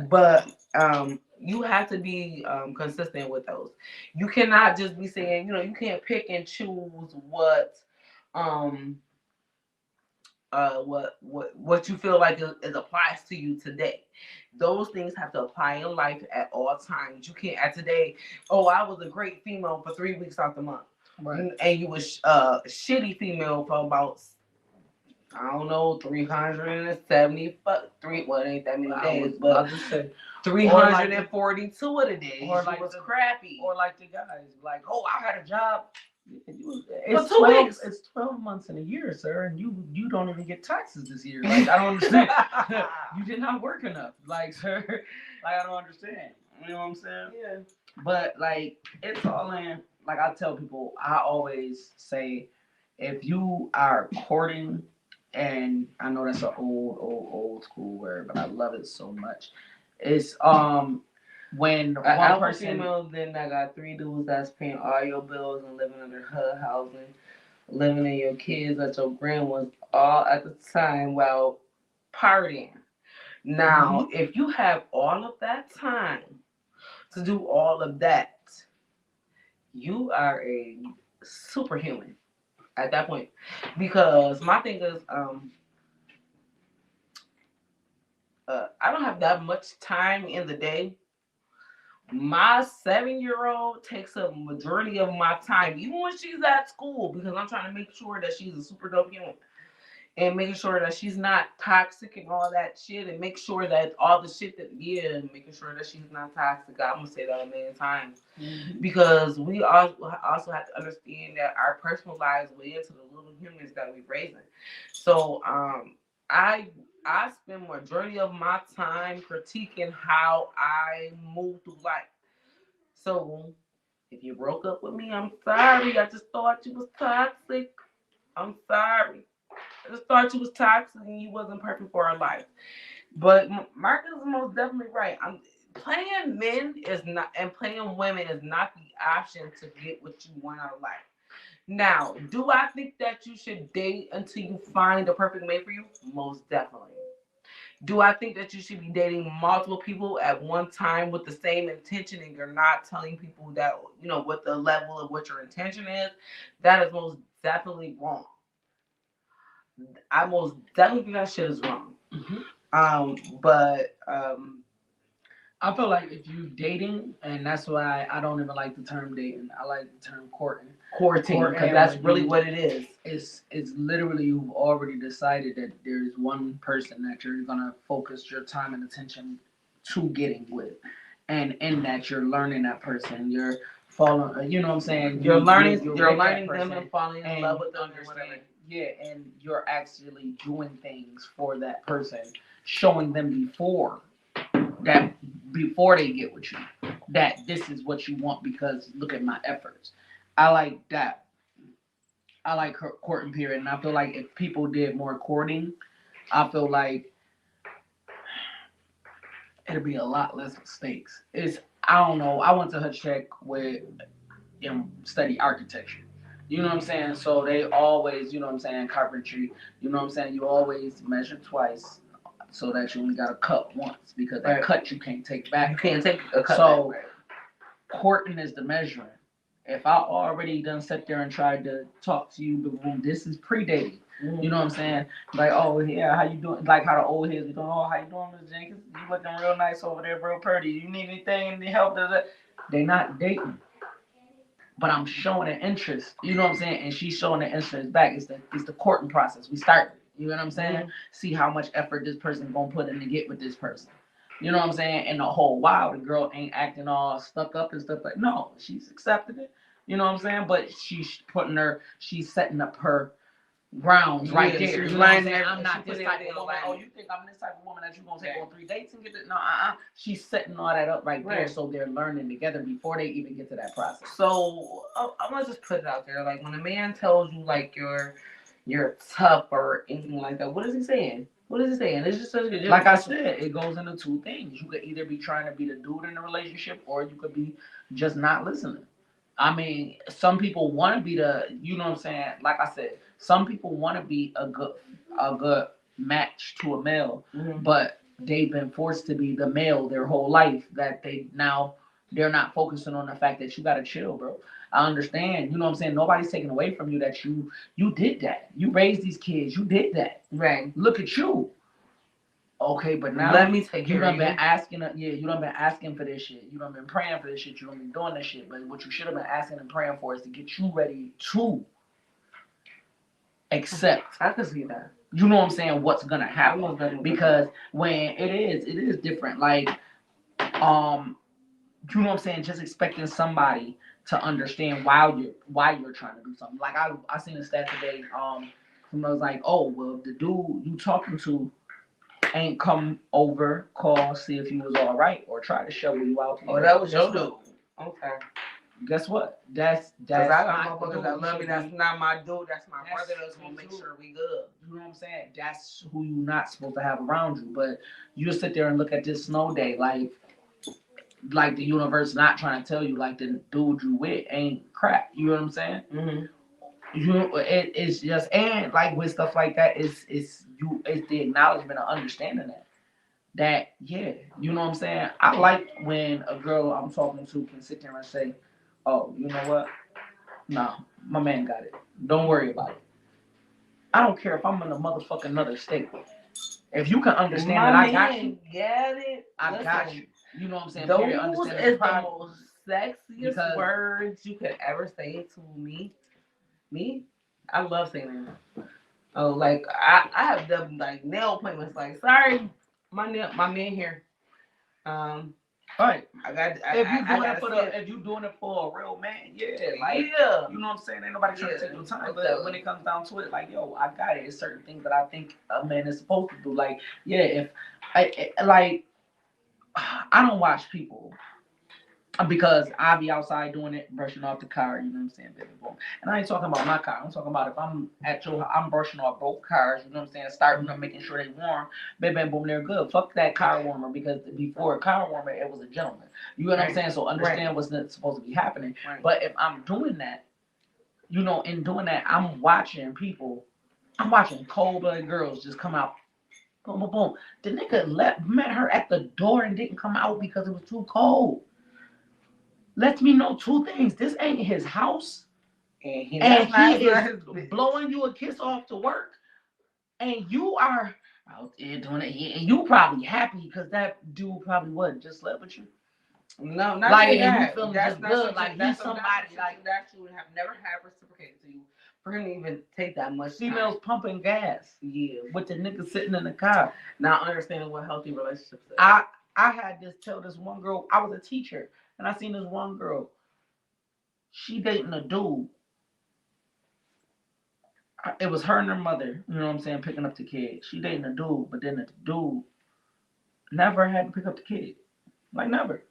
But you have to be consistent with those. You cannot just be saying, you can't pick and choose um what you feel like is applies to you today. Those things have to apply in life at all times. You can't at today. Oh, I was a great female for 3 weeks out the month, right? And you was shitty female for about I don't know 370 three. Well, it ain't that many days, but I'll just say 342 of the days. Or like was crappy. Or like the guys, like, oh, I had a job. It's 12. It's 12 months in a year, sir, and you don't even get taxes this year. Like I don't understand. You did not work enough, like sir. Like I don't understand. You know what I'm saying? Yeah. But like it's all in. Like I tell people, I always say, if you are courting, and I know that's an old school word, but I love it so much. It's when one person female, then I got three dudes that's paying all your bills and living under her housing, living in your kids at your grandma's all at the time while partying. Now, if you have all of that time to do all of that, you are a superhuman at that point. Because my thing is, I don't have that much time in the day. My 7-year-old takes a majority of my time, even when she's at school, because I'm trying to make sure that she's a super dope human and making sure that she's not toxic and all that shit, and make sure that all the shit that making sure that she's not toxic. I'm gonna say that a million times, because we also have to understand that our personal lives weigh into the little humans that we're raising. So I spend majority of my time critiquing how I move through life. So if you broke up with me, I'm sorry. I just thought you was toxic. I'm sorry. I just thought you was toxic and you wasn't perfect for our life. But Marcus is most definitely right. I'm playing men is not, and playing women is not the option to get what you want out of life. Now, do I think that you should date until you find the perfect mate for you? Most definitely. Do I think that you should be dating multiple people at one time with the same intention and you're not telling people that, what the level of what your intention is? That is most definitely wrong. I most definitely think that shit is wrong. But I feel like if you dating, and that's why I don't even like the term dating. I like the term courting. Courting, because that's really what it is. It's literally you've already decided that there's one person that you're gonna focus your time and attention to getting with, and in that you're learning that person. You're following. You know what I'm saying? You're learning. You're learning them and falling in love with them. Understand. Yeah, and you're actually doing things for that person, showing them before they get with you, that this is what you want because look at my efforts. I like that. I like courting period, and I feel like if people did more courting, I feel like it'd be a lot less mistakes. I don't know. I went to her check with and study architecture. You know what I'm saying? So they always, you know what I'm saying, carpentry. You know what I'm saying? You always measure twice so that you only got to cut once because that cut you can't take back. You can't take a cut so back. Courting is the measuring. If I already done sat there and tried to talk to you, boom, this is predating. Mm-hmm. You know what I'm saying? Like, oh yeah, how you doing? Like how the old heads be doing. Oh, how you doing, Miss Jenkins? You looking real nice over there, real pretty. You need anything? Any help? They not dating. But I'm showing an interest, you know what I'm saying? And she's showing the interest back. It's the courting process. We start, you know what I'm saying? Mm-hmm. See how much effort this person gonna put in to get with this person. You know what I'm saying? And the whole while the girl ain't acting all stuck up and stuff like no, she's accepted it. You know what I'm saying? But she's setting up her grounds right there. You know what I'm saying? I'm not this type of woman. Oh, you think I'm this type of woman that you gonna take on 3 dates and get it? No, She's setting all that up right there, so they're learning together before they even get to that process. So I'm gonna just put it out there. Like when a man tells you like you're tough or anything like that, what is he saying? What is he saying? It's just like I said, it goes into two things. You could either be trying to be the dude in the relationship, or you could be just not listening. I mean, some people want to be the, you know what I'm saying? Like I said, some people want to be a good match to a male, mm-hmm. but they've been forced to be the male their whole life that they're not focusing on the fact that you got to chill, bro. I understand, you know what I'm saying? Nobody's taking away from you that you did that. You raised these kids, you did that. Right. Look at you. Okay, but now let me take you done been asking, you done been asking for this shit. You done been praying for this shit. You done been doing this shit. But what you should have been asking and praying for is to get you ready to accept. I can see that. You know what I'm saying? What's gonna happen? Because when it is different. Like, you know what I'm saying? Just expecting somebody to understand why you're trying to do something. Like I seen a stat today. Someone was like, oh well, the dude you talking to ain't come over, call, see if you was all right, or try to show you out. Oh, that was your dude. Okay. Guess what? That's I got motherfuckers that love me. That's not my dude. That's my brother. That's gonna make sure we good. You know what I'm saying? That's who you're not supposed to have around you. But you sit there and look at this snow day like the universe not trying to tell you like the dude you with ain't crap. You know what I'm saying? Mm-hmm. It's just, and like with stuff like that, it's the acknowledgement of understanding that yeah, you know what I'm saying. I like when a girl I'm talking to can sit there and say, oh, you know what, nah, my man got it, don't worry about it. I don't care if I'm in a motherfucking another state. If you can understand that I got you, get it, I got you. You know what I'm saying? Those is the most sexiest words you could ever say to me. I love saying that. Oh, like I have done like nail appointments. Like, sorry, my man here. Right. If you doing it for a real man, like you know what I'm saying. Ain't nobody trying to take your time. But when it comes down to it, like yo, I got it. It's certain things that I think a man is supposed to do. Like if I don't watch people. Because I be outside doing it, brushing off the car, you know what I'm saying, baby, boom. And I ain't talking about my car. I'm talking about if I'm brushing off both cars, you know what I'm saying, starting them, making sure they warm, baby, boom, they're good. Fuck that car warmer, because before a car warmer, it was a gentleman. You know what I'm saying? So understand what's supposed to be happening. Right. But if I'm doing that, you know, in doing that, I'm watching cold-blooded girls just come out. Boom, boom, boom. The nigga met her at the door and didn't come out because it was too cold. Lets me know two things. This ain't his house. And he is blowing you a kiss off to work. And you are out there doing it. And you probably happy because that dude probably wasn't just slept with you. No, not like that. You feeling just good. Like he's somebody like that you would have never had reciprocated to you. For him to even take that much females time. Pumping gas. Yeah. With the nigga sitting in the car. Not understanding what healthy relationships is. I had tell this one girl, I was a teacher. And I seen this one girl, she dating a dude. It was her and her mother, you know what I'm saying, picking up the kid. She dating a dude, but then the dude never had to pick up the kid. Like never.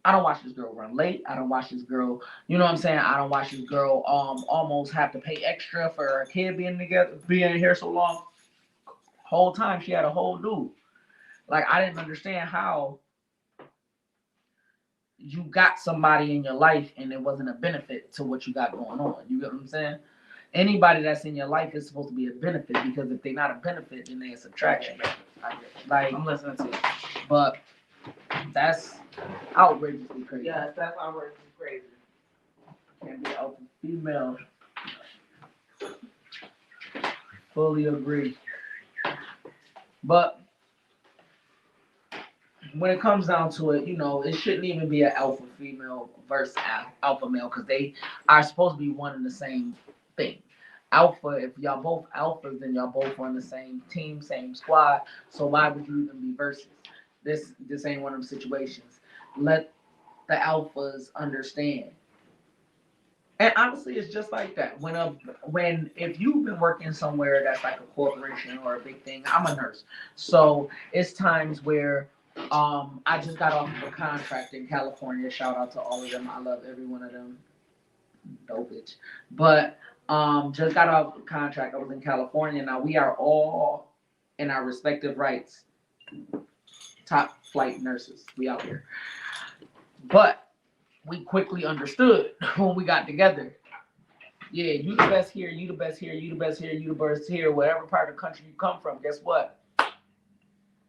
I don't watch this girl run late. I don't watch this girl, you know what I'm saying? I don't watch this girl almost have to pay extra for her kid being here so long. Whole time she had a whole dude. Like I didn't understand how you got somebody in your life and it wasn't a benefit to what you got going on. You get what I'm saying? Anybody that's in your life is supposed to be a benefit, because if they're not a benefit, then they're a subtraction. Like, I'm listening to you. But that's outrageously crazy. Yes, that's outrageously crazy. Can't be alpha female. Fully agree. But when it comes down to it, it shouldn't even be an alpha female versus alpha male, because they are supposed to be one and the same thing. Alpha, if y'all both alphas, then y'all both on the same team, same squad. So why would you even be versus? This ain't one of them situations. Let the alphas understand. And honestly, it's just like that. When if you've been working somewhere that's like a corporation or a big thing, I'm a nurse, so it's times where I just got off of a contract in California. Shout out to all of them. I love every one of them. No bitch. But just got off the contract. I was in California. Now we are all in our respective rights. Top flight nurses. We out here. But we quickly understood when we got together. Yeah, you the best here, you the best here, you the best here, you the best here, whatever part of the country you come from, guess what?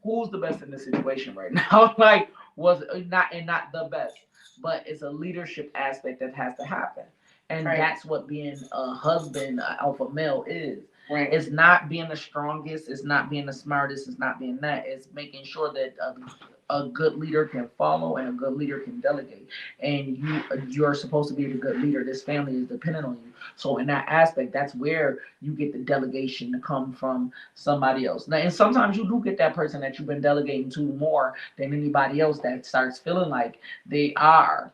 Who's the best in this situation right now? Like, was not the best, but it's a leadership aspect that has to happen. And right. That's what being a husband, an alpha male is. Right. It's not being the strongest, it's not being the smartest, it's not being that. It's making sure that a good leader can follow and a good leader can delegate. And you're supposed to be a good leader. This family is dependent on you. So in that aspect, that's where you get the delegation to come from somebody else. Now, and sometimes you do get that person that you've been delegating to more than anybody else that starts feeling like they are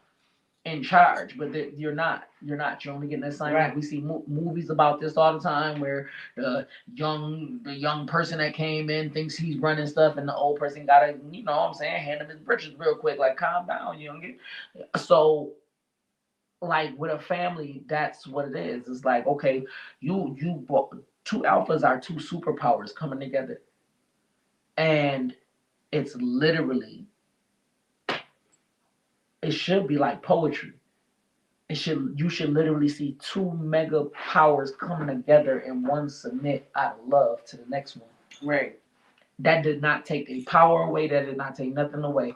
in charge, but you're not. You're only getting an assignment. Right. We see movies about this all the time, where the young person that came in thinks he's running stuff, and the old person gotta, what I'm saying, hand him his britches real quick, like calm down, So, like with a family, that's what it is. It's like, okay, you two alphas are two superpowers coming together, and it's literally, it should be like poetry. You should literally see two mega powers coming together and one submit out of love to the next one. Right. That did not take a power away. That did not take nothing away.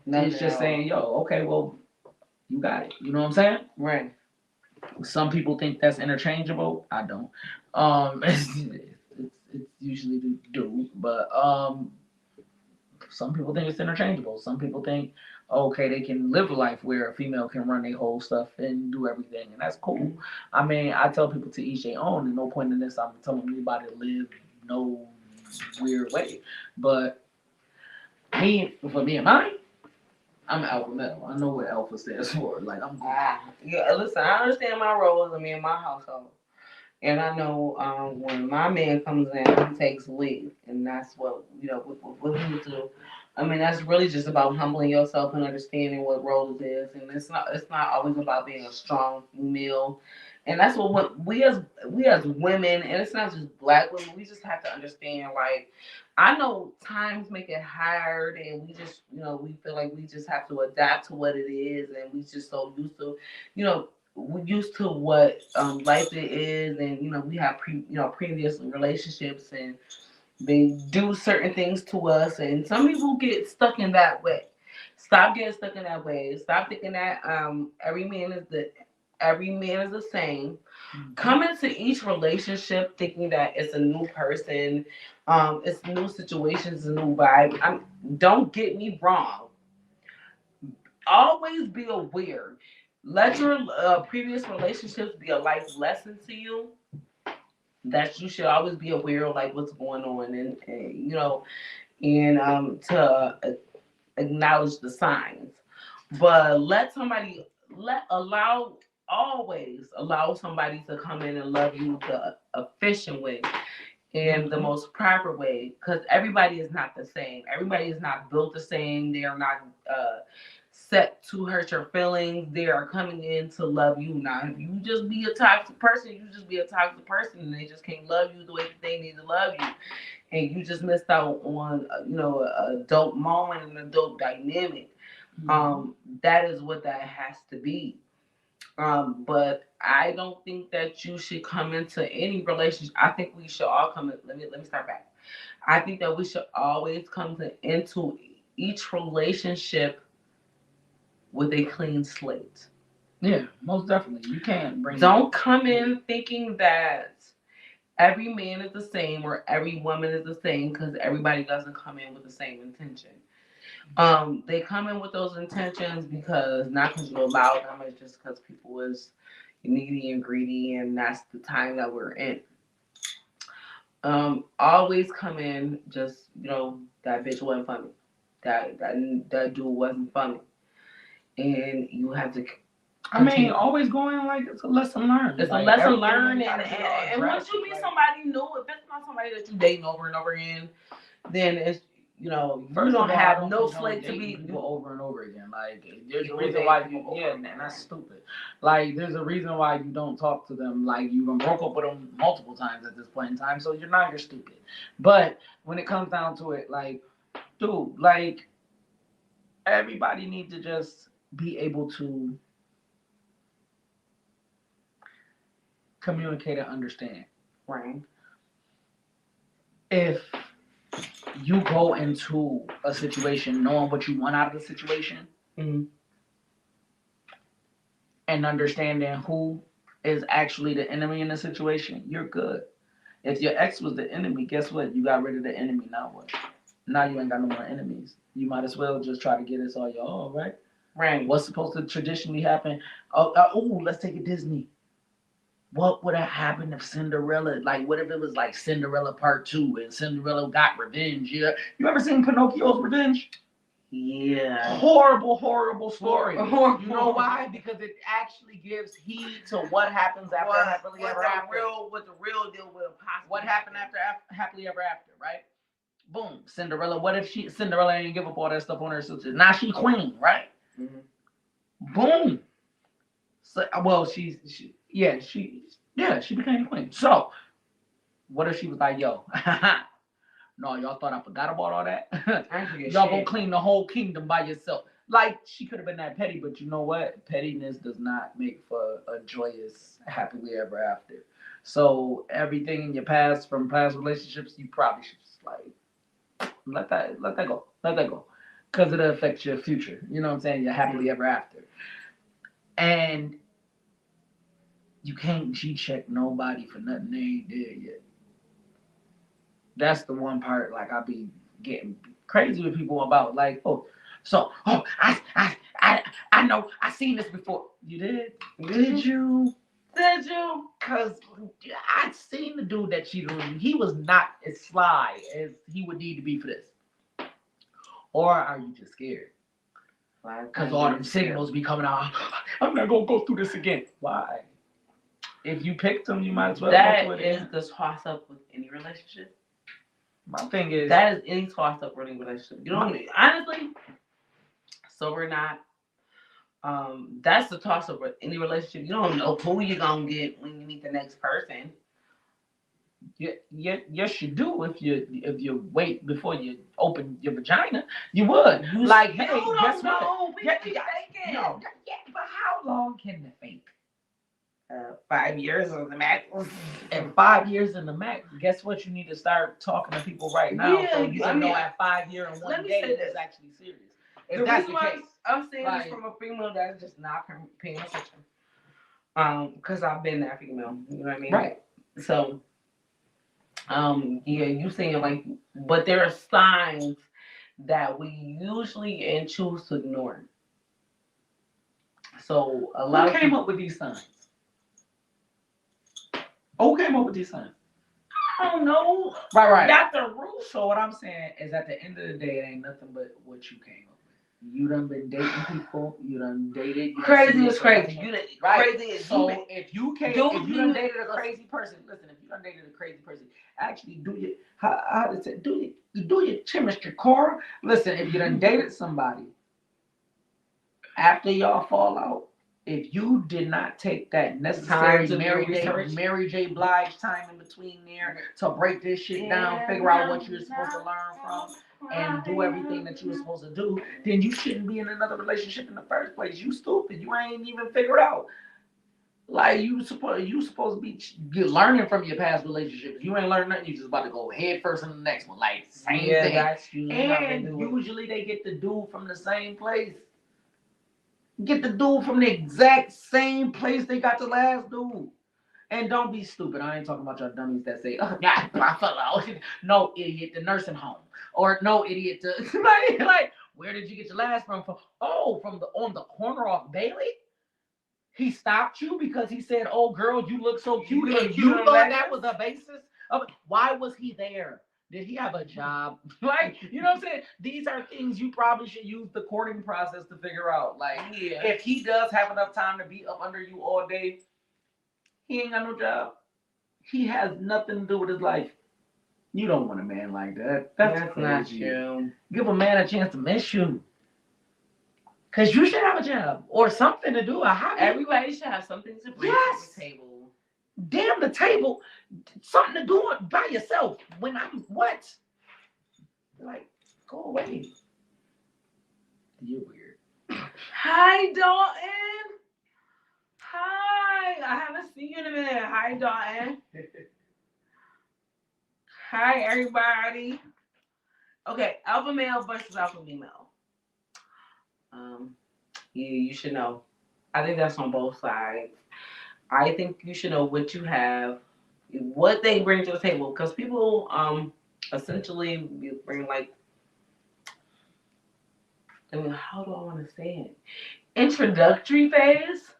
It's just saying, yo, okay, well, you got it. You know what I'm saying? Right. Some people think that's interchangeable. I don't. It's usually do, but some people think it's interchangeable. Some people think, okay, they can live a life where a female can run their whole stuff and do everything, and that's cool. I mean, I tell people to each their own, and no point in this I'm telling anybody to live no weird way. But for me and mine, I'm an alpha male. I know what alpha stands for. Like, yeah, listen, I understand my role as a man in my household. And I know when my man comes in, he takes lead, and that's what what we need to do. I mean, that's really just about humbling yourself and understanding what role it is, and it's not always about being a strong female, and that's what we as women, and it's not just black women. We just have to understand. Like, I know times make it hard, and we just we feel like we just have to adapt to what it is, and we just so used to we're used to what life it is, and we have previous relationships, and they do certain things to us, and some people get stuck in that way. Stop getting stuck in that way. Stop thinking that every man is the same. Mm-hmm. Come into each relationship thinking that it's a new person, it's new situations, a new vibe. Don't get me wrong. Always be aware. Let your previous relationships be a life lesson to you. That you should always be aware of, like, what's going on, and to acknowledge the signs. But always allow somebody to come in and love you the efficient way and the most proper way, because everybody is not the same. Everybody is not built the same. They are not set to hurt your feelings. They are coming in to love you. Now, if you just be a toxic person, and they just can't love you the way that they need to love you. And you just missed out on, a dope moment and a dope dynamic. That is what that has to be. But I don't think that you should come into any relationship. I think we should all come in, let me start back. I think that we should always come into each relationship with a clean slate. Yeah, most definitely. You can't bring. Don't come in thinking that every man is the same or every woman is the same, because everybody doesn't come in with the same intention. They come in with those intentions because not because you allow them, it's just because people is needy and greedy, and that's the time that we're in. Always come in just, that bitch wasn't funny. That dude wasn't funny, and you have to. I mean, always going like it's a lesson learned. It's like a lesson learned, and once you meet somebody new, if it's not somebody that you dating over and over again, then it's you don't have no slate to be over and over again. Like there's a reason why and that's stupid. Like there's a reason why you don't talk to them. Like you broke up with them multiple times at this point in time, so you're stupid. But when it comes down to it, like, dude, like everybody needs to just be able to communicate and understand. Right. If you go into a situation knowing what you want out of the situation, and understanding who is actually the enemy in the situation, you're good. If your ex was the enemy, guess what? You got rid of the enemy. Now what? Now you ain't got no more enemies. You might as well just try to get us all your own, right? Right. What's supposed to traditionally happen? Oh, let's take it Disney. What would have happened if Cinderella, like, what if it was like Cinderella Part 2 and Cinderella got revenge? Yeah. You ever seen Pinocchio's Revenge? Yeah. Horrible story. Horrible. You know why? Because it actually gives heed to what happens after happily ever after. What the real deal will possibly. What happened after happily ever after, right? Boom. Cinderella. What if Cinderella ain't give up all that stuff on her sister? Now she queen, right? Mm-hmm. Boom. So, well, she became queen. So, what if she was like, yo, no, y'all thought I forgot about all that? Y'all gonna clean the whole kingdom by yourself. Like, she could have been that petty, but you know what? Pettiness does not make for a joyous, happily ever after. So, everything in your past, from past relationships, you probably should just, like, let that go. Let that go. Because it'll affect your future. You know what I'm saying? Your happily ever after. And you can't G-check nobody for nothing they ain't did yet. That's the one part, like, I be getting crazy with people about, like, I know, I seen this before. You did? Did you? Did you? Because I'd seen the dude that cheated on you. He was not as sly as he would need to be for this. Or are you just scared? Because all them signals be coming out. I'm not going to go through this again. Why? If you picked them, you might as well go through it again. That is the toss up with any relationship. My thing is... That is any toss up with any relationship. You know, honestly, sober or not, that's the toss up with any relationship. You don't know who you're going to get when you meet the next person. Yes, you do. If you wait before you open your vagina, you would. Like, hey, guess what? No, but how long can the fake? 5 years in the max. And 5 years in the max. Guess what? You need to start talking to people right now. Yeah, so you can know at 5 years and 1 day it's actually serious. If that's the case, I'm saying this from a female that's just not paying attention. Because I've been that female. You know what I mean? Right. So. You saying like, but there are signs that we usually choose to ignore. So a lot. Who came up with these signs? Who came up with these signs? I don't know. Right. Dr. Ruth. So what I'm saying is, at the end of the day, it ain't nothing but what you came up with. You done been dating people. You done dated. Crazy is crazy. Right. Crazy is so if you done dated a crazy person, listen. If you done dated a crazy person, actually do your chemistry, Cora. Listen, if you done dated somebody, after y'all fall out, if you did not take that necessary Mary J. Blige time in between there to break this shit down, figure out what you're supposed to learn from, and do everything that you were supposed to do, then you shouldn't be in another relationship in the first place. You stupid. You ain't even figured out. Like you supposed to be learning from your past relationships. You ain't learned nothing. You just about to go head first in the next one. Like same thing. That's usually and usually they get the dude from the same place. Get the dude from the exact same place they got the last dude. And don't be stupid. I ain't talking about your dummies that say, "Oh, yeah, I fell out." No, idiot, the nursing home, or no, idiot, the like. Where did you get your last from? Oh, from the on the corner off Bailey. He stopped you because he said, "Oh, girl, you look so cute," and you thought that was the basis of it. Why was he there? Did he have a job? Like, you know what I'm saying? These are things you probably should use the courting process to figure out. Like, if he does have enough time to be up under you all day, he ain't got no job. He has nothing to do with his life. You don't want a man like that. That's not true. Give a man a chance to miss you. Because you should have a job or something to do. A hobby. Everybody should have something to bring to the table. Damn the table. Something to do by yourself. When I'm what? Like, go away. You're weird. Hi, Dalton. Hi. I haven't seen you in a minute. Hi, Dalton. Hi, everybody. Okay, alpha male versus alpha female. Yeah, you should know. I think that's on both sides. I think you should know what you have, what they bring to the table, because people essentially bring like, I mean, how do I want to say it? Introductory phase.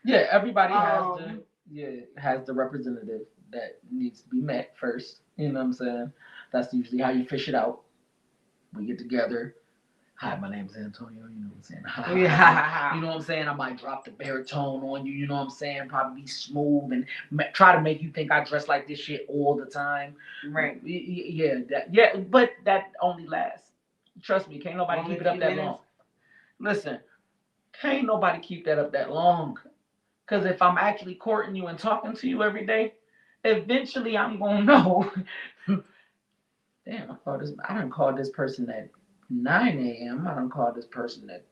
Yeah, everybody has the representative that needs to be met first. You know what I'm saying? That's usually how you fish it out. We get together. Hi, my name's Antonio. You know what I'm saying? Yeah. You know what I'm saying? I might drop the baritone on you. You know what I'm saying? Probably be smooth and try to make you think I dress like this shit all the time. Right. Yeah, but that only lasts. Trust me, can't nobody keep it up that long. Listen, can't nobody keep that up that long. Because if I'm actually courting you and talking to you every day, eventually I'm going to know. Damn, I done called this person at 9 a.m. I done called this person at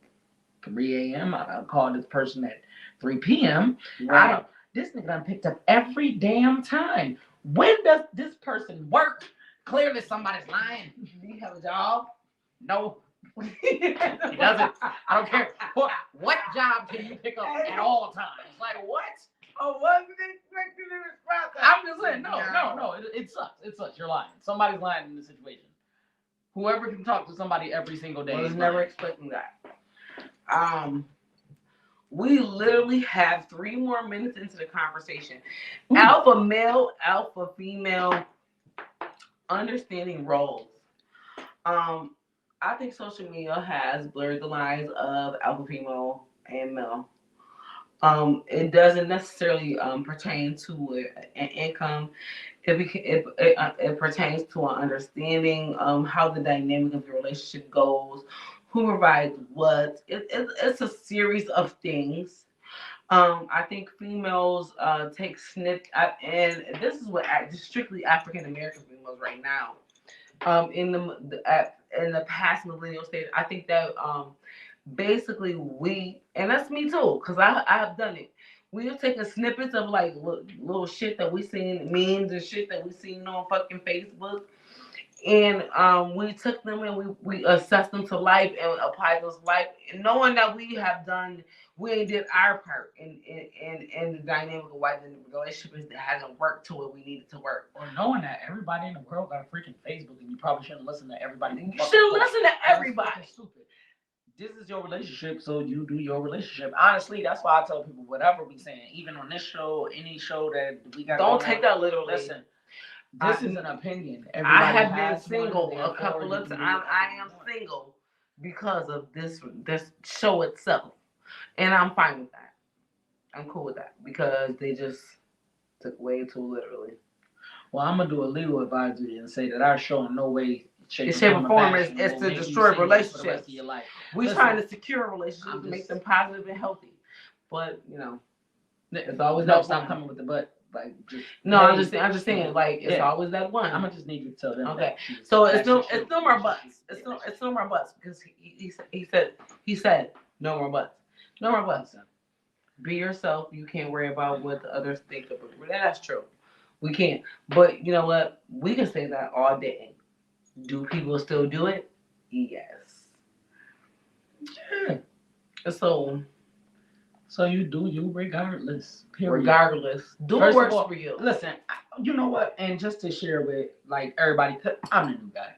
3 a.m. I done called this person at 3 p.m. Right. This nigga done picked up every damn time. When does this person work? Clearly somebody's lying. Do you have a job? No. He doesn't. I don't care. What job can you pick up at all times? Like, what? Oh, wasn't expecting a response. I'm just saying, no. It sucks. It sucks. You're lying. Somebody's lying in this situation. Whoever can talk to somebody every single day. I was never expecting that. We literally have 3 more minutes into the conversation. Ooh. Alpha male, alpha female, understanding roles. I think social media has blurred the lines of alpha female and male. It doesn't necessarily pertain to an income. It pertains to an understanding how the dynamic of the relationship goes, who provides what. It's a series of things. I think females take snip, and this is what strictly African American females right now. In the past millennial stage, I think that basically we, and that's me too, because I have done it. We've taken snippets of like little shit that we seen, memes and shit that we seen on fucking Facebook, and we took them and we assessed them to life and applied those life, knowing that we did our part in the dynamic of why the relationship hasn't worked to what we needed to work. Or knowing that everybody in the world got a freaking Facebook and you probably shouldn't listen to everybody. You shouldn't listen to everybody. Stupid. This is your relationship, so you do your relationship. Honestly, that's why I tell people whatever we saying, even on this show, any show that we got. Don't take that literally. Listen, this is an opinion. Everybody I have been single a couple of times. I am single because of this show itself, and I'm fine with that. I'm cool with that because they just took way too literally. Well, I'm gonna do a legal advisory and say that our show in no way. Shape or form is to destroy relationships. We're trying to secure relationships, make them positive and healthy. But, you know, it's always no stop coming with the but like just. No, I'm just saying, like it's always that one. I'm gonna just need you to tell them. Okay, so it's no more buts. It's no more buts because he said no more buts. No more buts. Be yourself. You can't worry about what the others think of it. That's true. We can't. But you know what? We can say that all day. Do people still do it? Yes. Yeah. So you do you regardless. Period. Regardless. Do what works for you. Listen, you know what? And just to share with like everybody, I'm the new guy.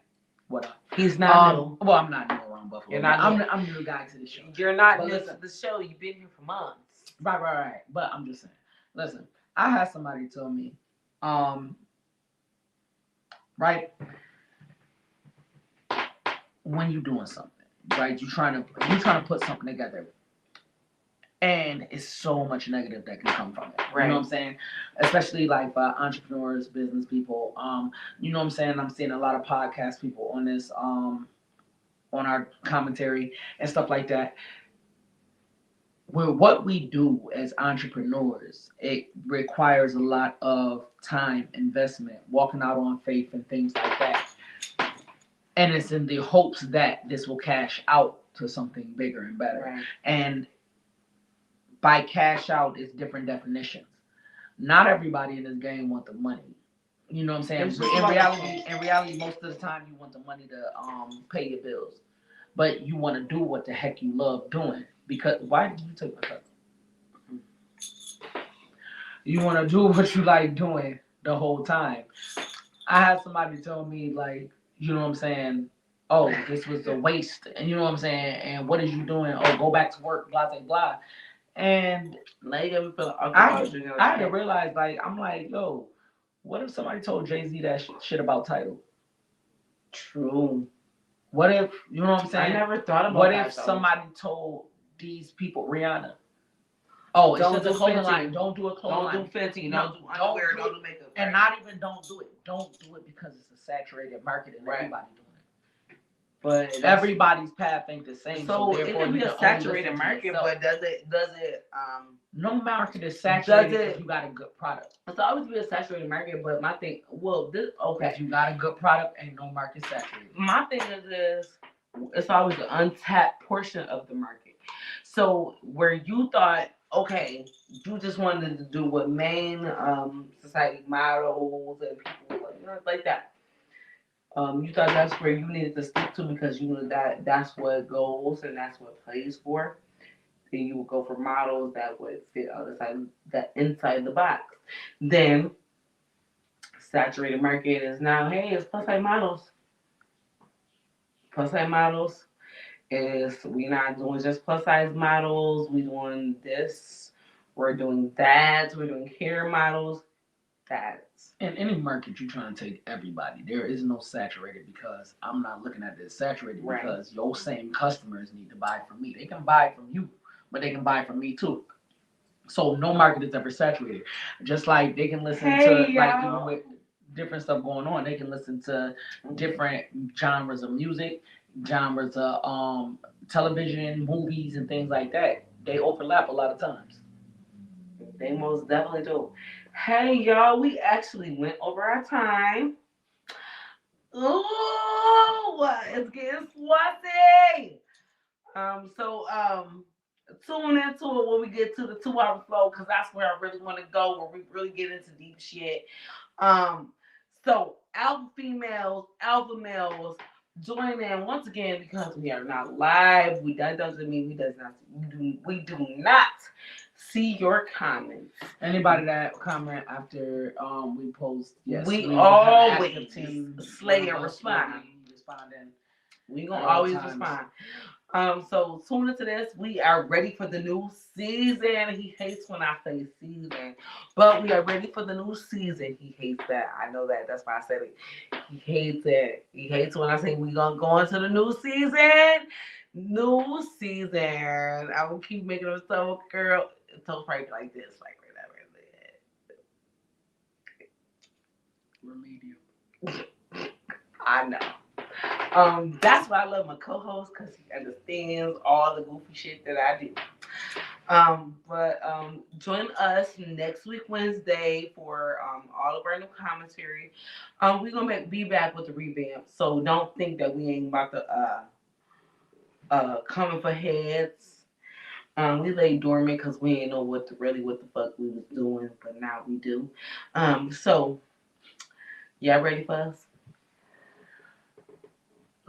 What up? He's not new. Well, I'm not new around Buffalo. You're not I'm the new guy to the show. You're not new to the show. You've been here for months. Right. But I'm just saying. Listen, I had somebody tell me, right, when you're doing something, right, you're trying to put something together, and it's so much negative that can come from it. Right. You know what I'm saying? Especially like entrepreneurs, business people. You know what I'm saying? I'm seeing a lot of podcast people on this, on our commentary and stuff like that. Well, what we do as entrepreneurs, it requires a lot of time, investment, walking out on faith and things like that. And it's in the hopes that this will cash out to something bigger and better. Right. And by cash out is different definitions. Not everybody in this game want the money. You know what I'm saying? In reality, most of the time you want the money to pay your bills. But you want to do what the heck you love doing. Because why did you take my cup? You want to do what you like doing the whole time. I had somebody tell me, like, you know what I'm saying? Oh, this was a waste. And you know what I'm saying? And what is you doing? Oh, go back to work, blah, blah, blah. And I had to realize, like, I'm like, yo, what if somebody told Jay-Z that shit about Tidal? True. What if, you know what I'm saying? I never thought about that. What if somebody told these people, Rihanna, oh, it's just a clothing line. Don't do a clothing line. Don't do Fenty. Don't do underwear. Don't do makeup. And not even don't do it. Don't do it because it's a saturated market and everybody doing it. But everybody's path ain't the same. So it can be a saturated market, but does it? No market is saturated if you got a good product. It's always be a saturated market, but my thing, if you got a good product, ain't no market saturated. My thing is this. It's always an untapped portion of the market. So where you thought, okay, you just wanted to do what main society models and people like that. You thought that's where you needed to stick to because you knew that that's what goes and that's what plays for. Then you would go for models that would fit inside the box. Then saturated market is now, hey, it's plus size models. Plus size models is we're not doing just plus size models. We're doing this. We're doing that. We're doing hair models. That. In any market, you're trying to take everybody. There is no saturated because I'm not looking at this saturated because your same customers need to buy from me. They can buy from you, but they can buy from me too. So no market is ever saturated. Just like they can listen to like even with different stuff going on, they can listen to different genres of music, genres of television, movies, and things like that. They overlap a lot of times. They most definitely do. Hey y'all, we actually went over our time. Ooh, it's getting sweaty. Tune into it when we get to the 2-hour flow, because that's where I really want to go, where we really get into deep shit. So alpha females, alpha males, join in once again because we are not live. That doesn't mean we do not see your comments. Anybody that comment after we post, yes, we always slay and respond. We gonna always respond. So tune into this. We are ready for the new season. He hates when I say season, but we are ready for the new season. He hates that. I know that. That's why I said it. He hates it. He hates when I say we gonna go into the new season. New season. I will keep making them so girl. So probably like this, like remedial. I know. That's why I love my co-host because he understands all the goofy shit that I do. But join us next week Wednesday for all of our new commentary. We're gonna be back with the revamp, so don't think that we ain't about to coming for heads. We lay dormant because we ain't know what the fuck we was doing, but now we do. So y'all ready for us?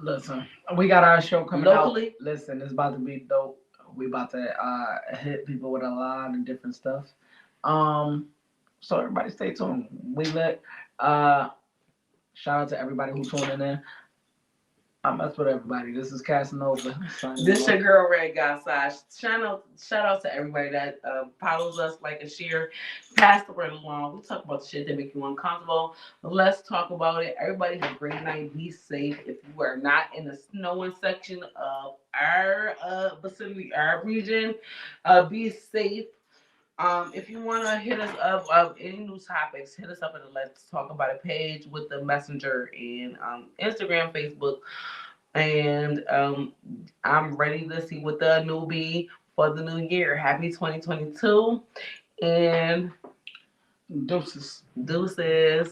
Listen, we got our show coming Locally? out. Listen, it's about to be dope. We about to hit people with a lot of different stuff. So everybody stay tuned. We let shout out to everybody who's tuning in. I mess with everybody. This is Casanova. This your girl Red Godside. Shout out to everybody that follows us, like and share. Pass the word along. We talk about the shit that make you uncomfortable. Let's talk about it. Everybody have a great night. Be safe. If you are not in the snowing section of our vicinity, our region, be safe. If you want to hit us up of any new topics, hit us up at the Let's Talk About It page with the Messenger and Instagram, Facebook, and I'm ready to see what the new be for the new year. Happy 2022 and Deuces. deuces.